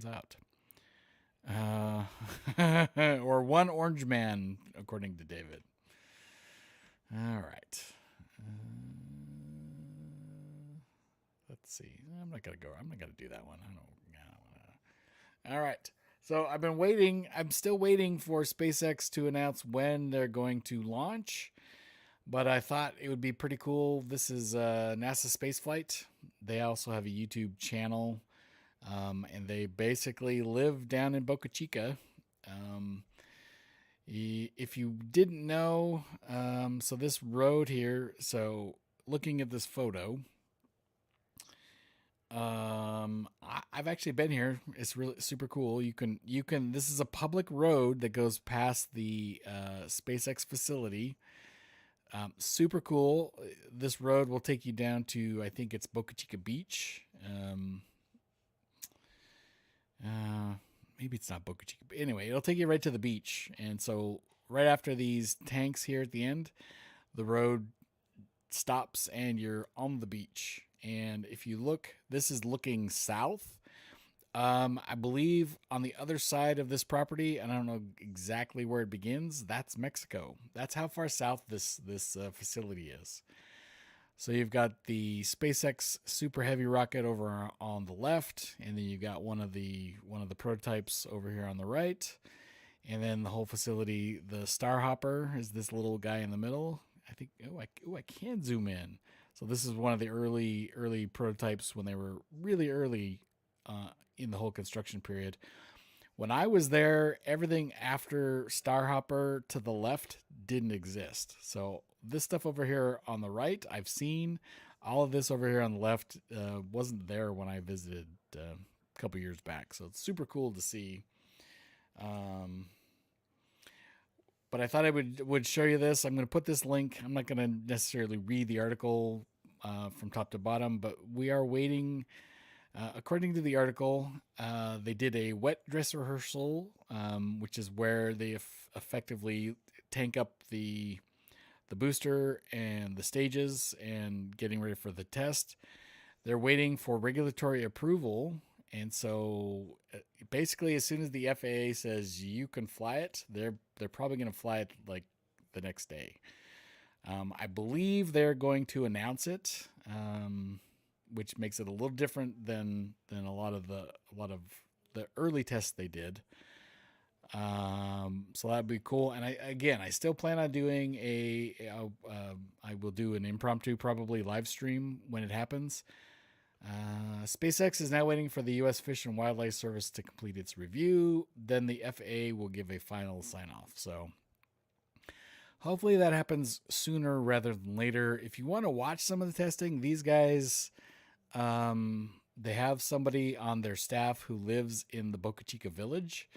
out. Or one orange man, according to David. All right. Let's see. I'm not gonna do that one. I don't. All right. So I've been waiting. I'm still waiting for SpaceX to announce when they're going to launch. But I thought it would be pretty cool. This is NASA Spaceflight. They also have a YouTube channel. And they basically live down in Boca Chica. If you didn't know, so this road here, so looking at this photo, I've actually been here. It's really super cool. You can, this is a public road that goes past the SpaceX facility. Super cool. This road will take you down to, I think it's Boca Chica Beach. maybe it's not Boca Chica, but anyway, it'll take you right to the beach. And so right after these tanks here at the end, the road stops and you're on the beach. And if you look, this is looking south. I believe on the other side of this property, and I don't know exactly where it begins, that's Mexico. That's how far south this facility is. So you've got the SpaceX Super Heavy rocket over on the left, and then you've got one of the prototypes over here on the right, and then the whole facility. The Starhopper is this little guy in the middle. I think. I can zoom in. So this is one of the early prototypes when they were really early in the whole construction period. When I was there, everything after Starhopper to the left didn't exist. So this stuff over here on the right, I've seen. All of this over here on the left wasn't there when I visited a couple years back. So it's super cool to see. But I thought I would show you this. I'm going to put this link. I'm not going to necessarily read the article from top to bottom, but we are waiting. According to the article, they did a wet dress rehearsal, which is where they effectively tank up the booster and the stages and getting ready for the test. They're waiting for regulatory approval. And so basically, as soon as the FAA says you can fly it, they're probably going to fly it like the next day. I believe they're going to announce it. Which makes it a little different than a lot of the early tests they did. So that'd be cool. And I still plan on doing I will do an impromptu probably live stream when it happens. SpaceX is now waiting for the U.S. Fish and Wildlife Service to complete its review. Then the FAA will give a final sign off. So hopefully that happens sooner rather than later. If you want to watch some of the testing, these guys. They have somebody on their staff who lives in the Boca Chica village.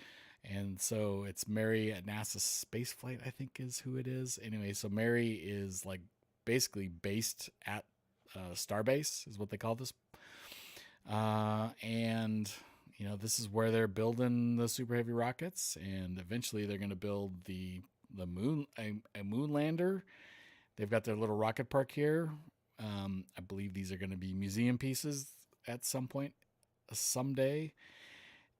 And so it's Mary at NASA Spaceflight, I think is who it is. Anyway, so Mary is like basically based at Starbase is what they call this. And you know, this is where they're building the Super Heavy rockets, and eventually they're going to build the moon, a moon lander. They've got their little rocket park here. I believe these are going to be museum pieces at some point, someday.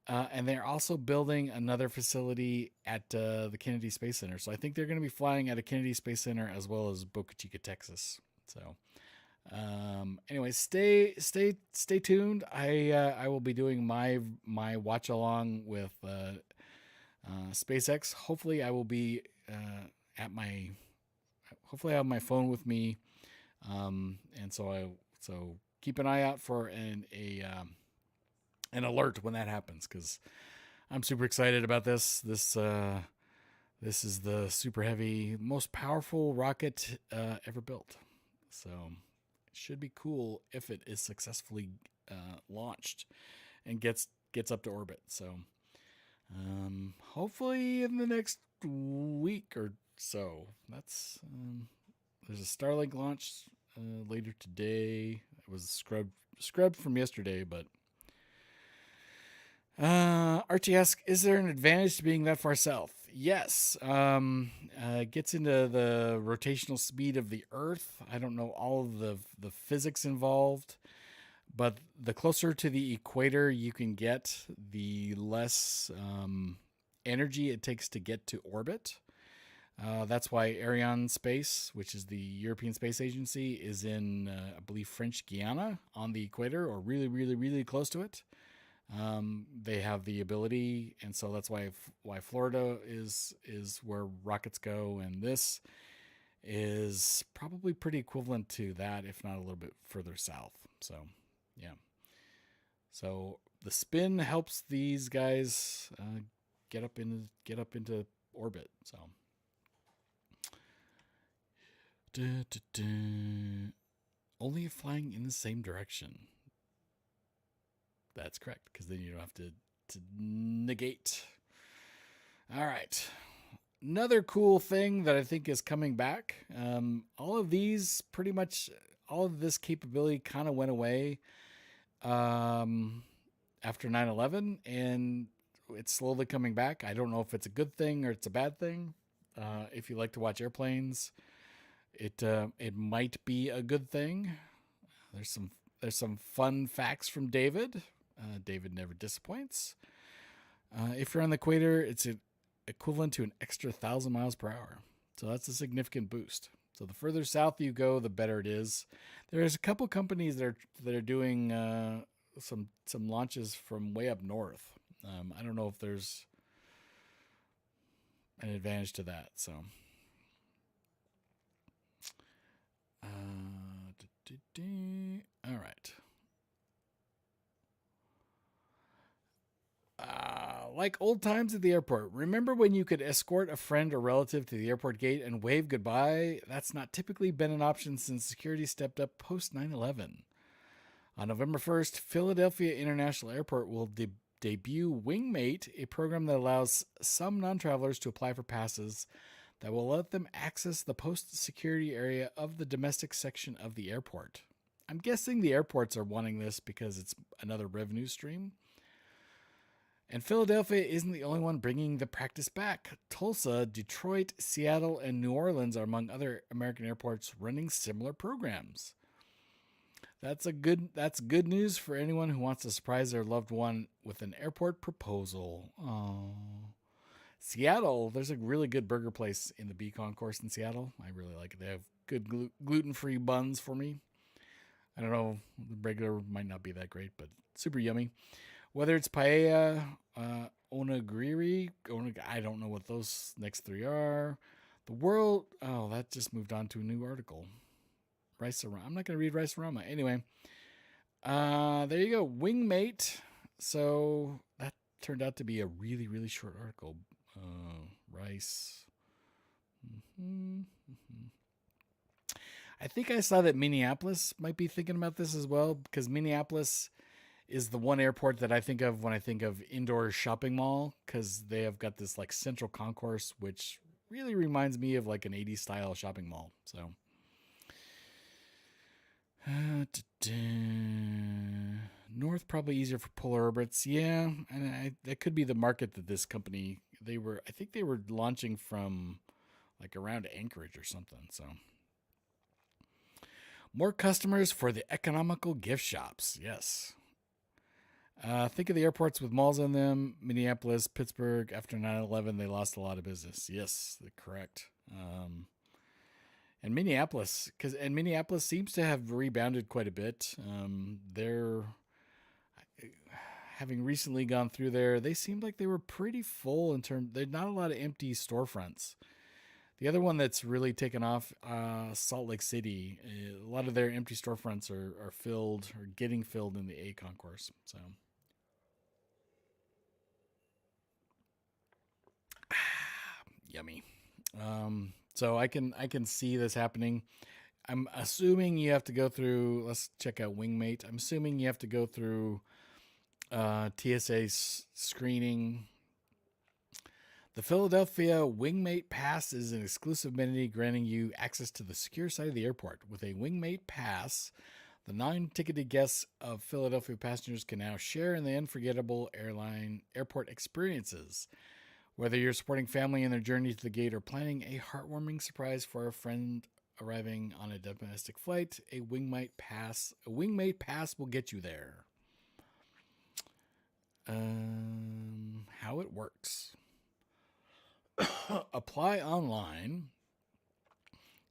And they're also building another facility at the Kennedy Space Center. So I think they're going to be flying at a Kennedy Space Center as well as Boca Chica, Texas. So anyway, stay tuned. I will be doing my watch along with SpaceX. Hopefully I will be hopefully I have my phone with me. And so keep an eye out for an alert when that happens, because I'm super excited about this. This is the Super Heavy, most powerful rocket ever built. So it should be cool if it is successfully launched and gets up to orbit. So hopefully in the next week or so. That's there's a Starlink launch later today. It was scrubbed from yesterday, but Archie asks, is there an advantage to being that far south? Yes. It gets into the rotational speed of the Earth. I don't know all of the physics involved, but the closer to the equator you can get, the less energy it takes to get to orbit. That's why Arianespace, which is the European Space Agency, is in, I believe, French Guiana on the equator, or really, really, really close to it. They have the ability, and so that's why Florida is where rockets go, and this is probably pretty equivalent to that, if not a little bit further south. So, yeah. So the spin helps these guys get up into orbit. So. Only flying in the same direction. That's correct, because then you don't have to negate. All right. Another cool thing that I think is coming back. All of these, pretty much all of this capability kind of went away after 9/11, and it's slowly coming back. I don't know if it's a good thing or it's a bad thing. If you like to watch airplanes, it might be a good thing. There's some fun facts from David. David never disappoints. If you're on the equator, it's equivalent to an extra 1,000 miles per hour. So that's a significant boost. So the further south you go, the better it is. There's a couple companies that are doing some launches from way up north. I don't know if there's an advantage to that. So, all right. Like old times at the airport. Remember when you could escort a friend or relative to the airport gate and wave goodbye? That's not typically been an option since security stepped up post 9/11. On November 1st, Philadelphia International Airport will debut Wingmate, a program that allows some non-travelers to apply for passes that will let them access the post-security area of the domestic section of the airport. I'm guessing the airports are wanting this because it's another revenue stream. And Philadelphia isn't the only one bringing the practice back. Tulsa, Detroit, Seattle, and New Orleans are among other American airports running similar programs. That's good news for anyone who wants to surprise their loved one with an airport proposal. Oh. Seattle, there's a really good burger place in the B concourse in Seattle. I really like it. They have good gluten-free buns for me. I don't know, the regular might not be that great, but super yummy. Whether it's paella, onigiri, I don't know what those next three are. The world, that just moved on to a new article. Rice-A-Rama. I'm not going to read Rice-A-Rama. Anyway, there you go. Wingmate. So that turned out to be a really, really short article. Rice. I think I saw that Minneapolis might be thinking about this as well, because Minneapolis is the one airport that I think of when I think of indoor shopping mall, because they have got this like central concourse, which really reminds me of like an 80s style shopping mall. So north probably easier for polar orbits. Yeah, and that could be the market that this company I think they were launching from like around Anchorage or something. So more customers for the economical gift shops. Yes. Think of the airports with malls in them. Minneapolis, Pittsburgh. After 9/11, they lost a lot of business. Yes, correct. And Minneapolis seems to have rebounded quite a bit. They're having recently gone through there. They seemed like they were pretty full in terms. There's not a lot of empty storefronts. The other one that's really taken off, Salt Lake City. A lot of their empty storefronts are filled or getting filled in the A concourse. So. Yummy. So I can see this happening. I'm assuming you have to go through. Let's check out Wingmate. I'm assuming you have to go through TSA screening. The Philadelphia Wingmate Pass is an exclusive amenity granting you access to the secure side of the airport. With a Wingmate Pass, the non-ticketed guests of Philadelphia passengers can now share in the unforgettable airport experiences. Whether you're supporting family in their journey to the gate or planning a heartwarming surprise for a friend arriving on a domestic flight, a Wingmate Pass will get you there. How it works. Apply online.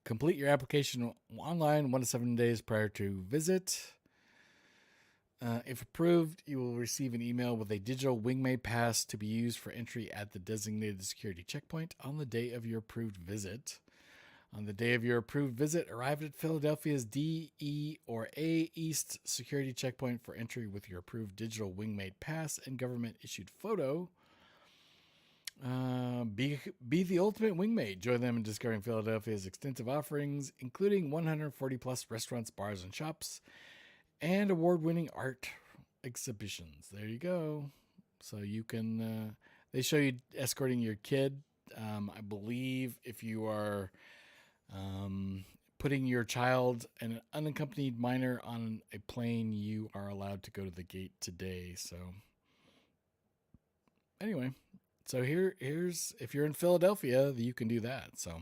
Complete your application online 1 to 7 days prior to visit. If approved, you will receive an email with a digital Wingmate Pass to be used for entry at the designated security checkpoint on the day of your approved visit. On the day of your approved visit, arrive at Philadelphia's D, E, or A East security checkpoint for entry with your approved digital Wingmate Pass and government-issued photo. Be the ultimate wingmate. Join them in discovering Philadelphia's extensive offerings, including 140 plus restaurants, bars, and shops, and award-winning art exhibitions. There you go. So you can. They show you escorting your kid. I believe if you are putting your child, an unaccompanied minor, on a plane, you are allowed to go to the gate today. So. anyway, so here's if you're in Philadelphia, you can do that. So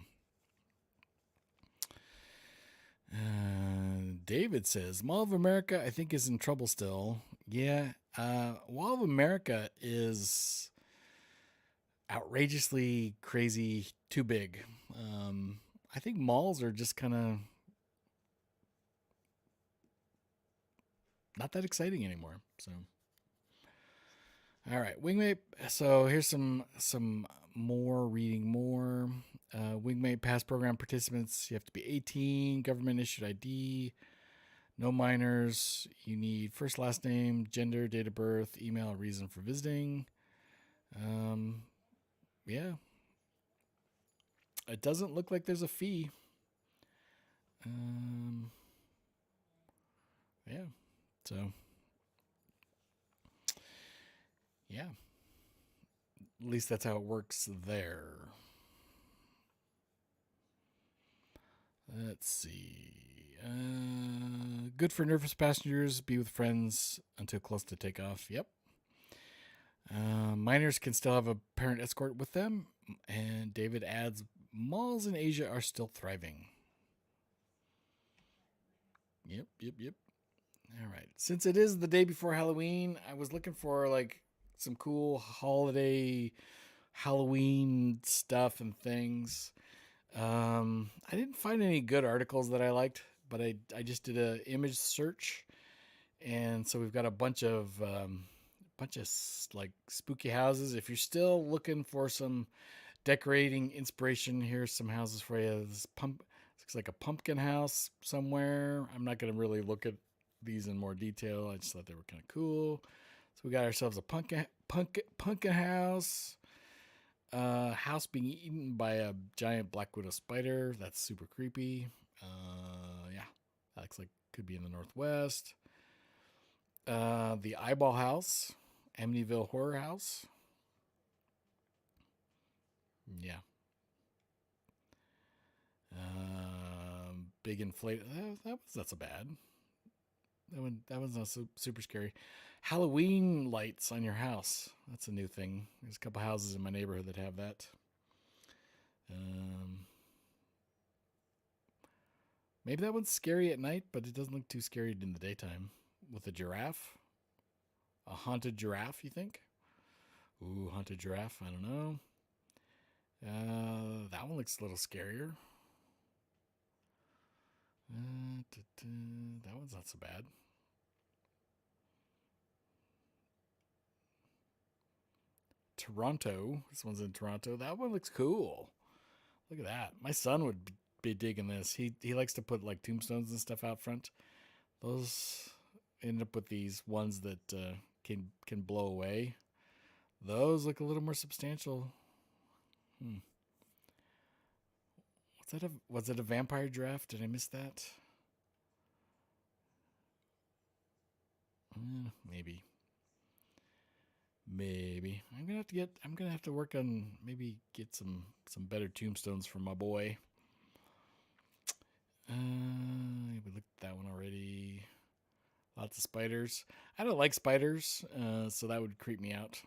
David says Mall of America I think is in trouble still. Yeah, Mall of America is outrageously crazy, too big. I think malls are just kind of not that exciting anymore. So, all right, Wingmate. So here's some more reading more. Wingmate Pass program participants. You have to be 18. Government issued ID. No minors. You need first, last name, gender, date of birth, email, reason for visiting. Yeah. It doesn't look like there's a fee. Yeah. So, yeah. At least that's how it works there. Let's see. Good for nervous passengers. Be with friends until close to takeoff. Yep. Minors can still have a parent escort with them. And David adds, malls in Asia are still thriving. Yep. All right. Since it is the day before Halloween, I was looking for like some cool holiday Halloween stuff and things. I didn't find any good articles that I liked, but I just did a image search, and so we've got a bunch of like spooky houses. If you're still looking for some decorating inspiration, here's some houses for you. This looks like a pumpkin house somewhere. I'm not going to really look at these in more detail. I just thought they were kind of cool. So we got ourselves a pumpkin house. House being eaten by a giant black widow spider. That's super creepy. Yeah, that looks like could be in the Northwest. The Eyeball House, Amityville Horror House. Yeah. Big inflated. That was not so bad. That one's not super scary. Halloween lights on your house. That's a new thing. There's a couple houses in my neighborhood that have that. Maybe that one's scary at night, but it doesn't look too scary in the daytime. With a giraffe? A haunted giraffe, you think? Ooh, haunted giraffe. I don't know. That one looks a little scarier. That one's not so bad. Toronto. This one's in Toronto. That one looks cool. Look at that. My son would be digging this. He likes to put like tombstones and stuff out front. Those end up with these ones that can blow away. Those look a little more substantial. Was it a vampire giraffe? Did I miss that? Maybe. I'm gonna have to work on maybe get some better tombstones for my boy. We looked at that one already. Lots of spiders. I don't like spiders, so that would creep me out.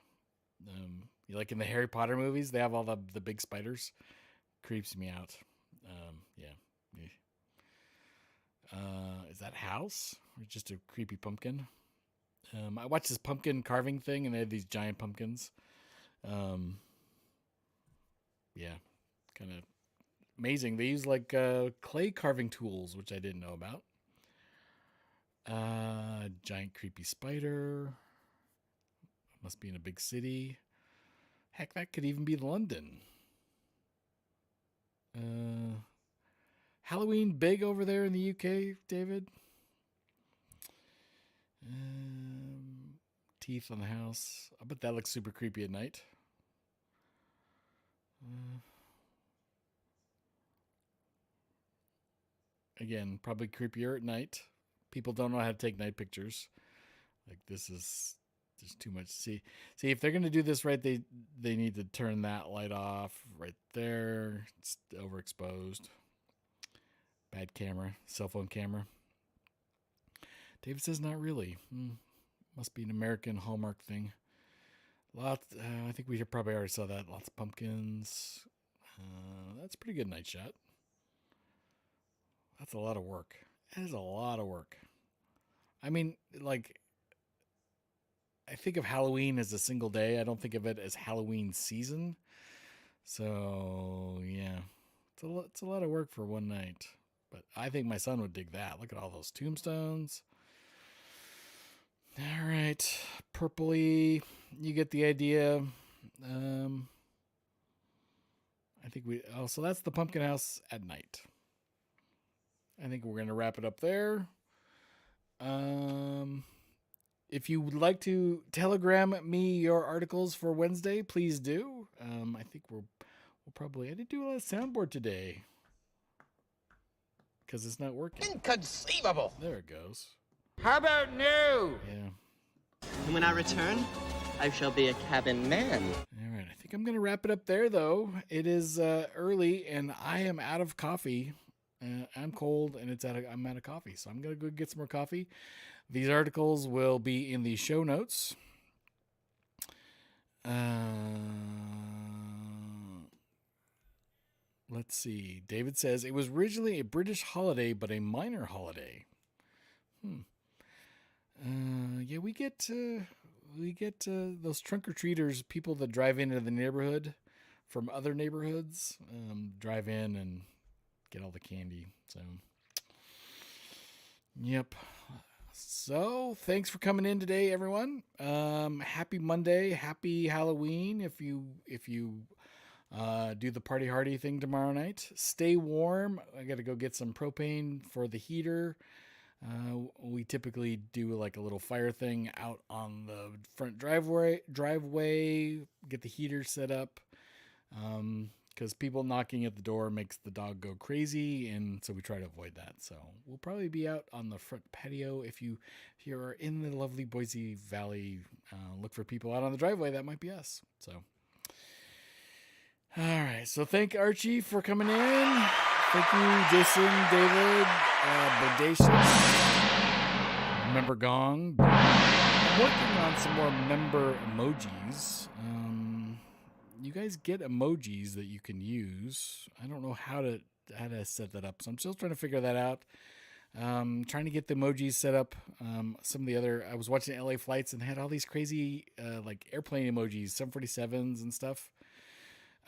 You like in the Harry Potter movies, they have all the big spiders. Creeps me out. Yeah. Is that house or just a creepy pumpkin? I watched this pumpkin carving thing, and they had these giant pumpkins. Yeah, kind of amazing. They use like clay carving tools, which I didn't know about. Giant creepy spider. Must be in a big city. Heck, that could even be London. Halloween big over there in the UK, David? Teeth on the house. I bet that looks super creepy at night. Again, probably creepier at night. People don't know how to take night pictures. Like this is there's too much. See if they're gonna do this right, they need to turn that light off right there. It's overexposed. Bad camera, cell phone camera. David says not really. Must be an American Hallmark thing. Lots. I think we probably already saw that. Lots of pumpkins. That's a pretty good night shot. That's a lot of work. That is a lot of work. I mean, like, I think of Halloween as a single day. I don't think of it as Halloween season. So yeah, it's a lot of work for one night. But I think my son would dig that. Look at all those tombstones. All right, purpley. You get the idea. I think we. Oh, so that's the pumpkin house at night. I think we're gonna wrap it up there. If you would like to telegram me your articles for Wednesday, please do. I think we'll probably. I didn't do a soundboard today because it's not working. Inconceivable. There it goes. How about new? Yeah. And when I return, I shall be a cabin man. All right. I think I'm going to wrap it up there, though. It is early, and I am out of coffee. I'm cold, and I'm out of coffee. So I'm going to go get some more coffee. These articles will be in the show notes. Let's see. David says, it was originally a British holiday, but a minor holiday. Yeah, we get those trunk or treaters, people that drive into the neighborhood from other neighborhoods, drive in and get all the candy. So, yep. So, thanks for coming in today, everyone. Happy Monday, happy Halloween. If you do the party hardy thing tomorrow night, stay warm. I got to go get some propane for the heater. We typically do like a little fire thing out on the front driveway, get the heater set up. Because people knocking at the door makes the dog go crazy, and so we try to avoid that. So we'll probably be out on the front patio. If you're in the lovely Boise Valley, look for people out on the driveway. That might be us. So, all right. So thank Archie for coming in. Thank you, Jason, David, Bodacious, Member Gong. I'm working on some more member emojis. You guys get emojis that you can use. I don't know how to set that up, so I'm still trying to figure that out. Trying to get the emojis set up. Some of the other, I was watching LA Flights and had all these crazy like airplane emojis, 747s and stuff.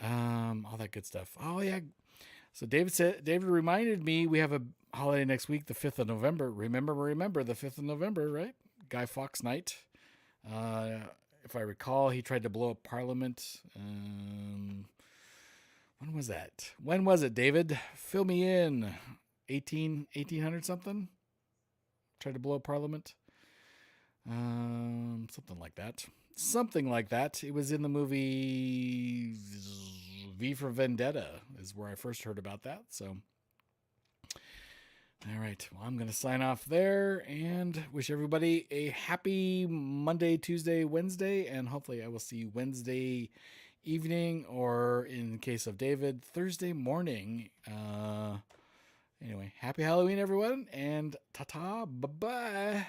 All that good stuff. Oh yeah. So David reminded me we have a holiday next week, the 5th of November. Remember the 5th of November, right? Guy Fawkes night. If I recall, he tried to blow up Parliament. When was that? When was it, David? Fill me in. 1800 something? Tried to blow up Parliament? Something like that. Something like that. It was in the movie V for Vendetta is where I first heard about that. So, all right. Well, I'm going to sign off there and wish everybody a happy Monday, Tuesday, Wednesday, and hopefully I will see you Wednesday evening, or in case of David, Thursday morning. Anyway, happy Halloween, everyone, and ta-ta, bye-bye.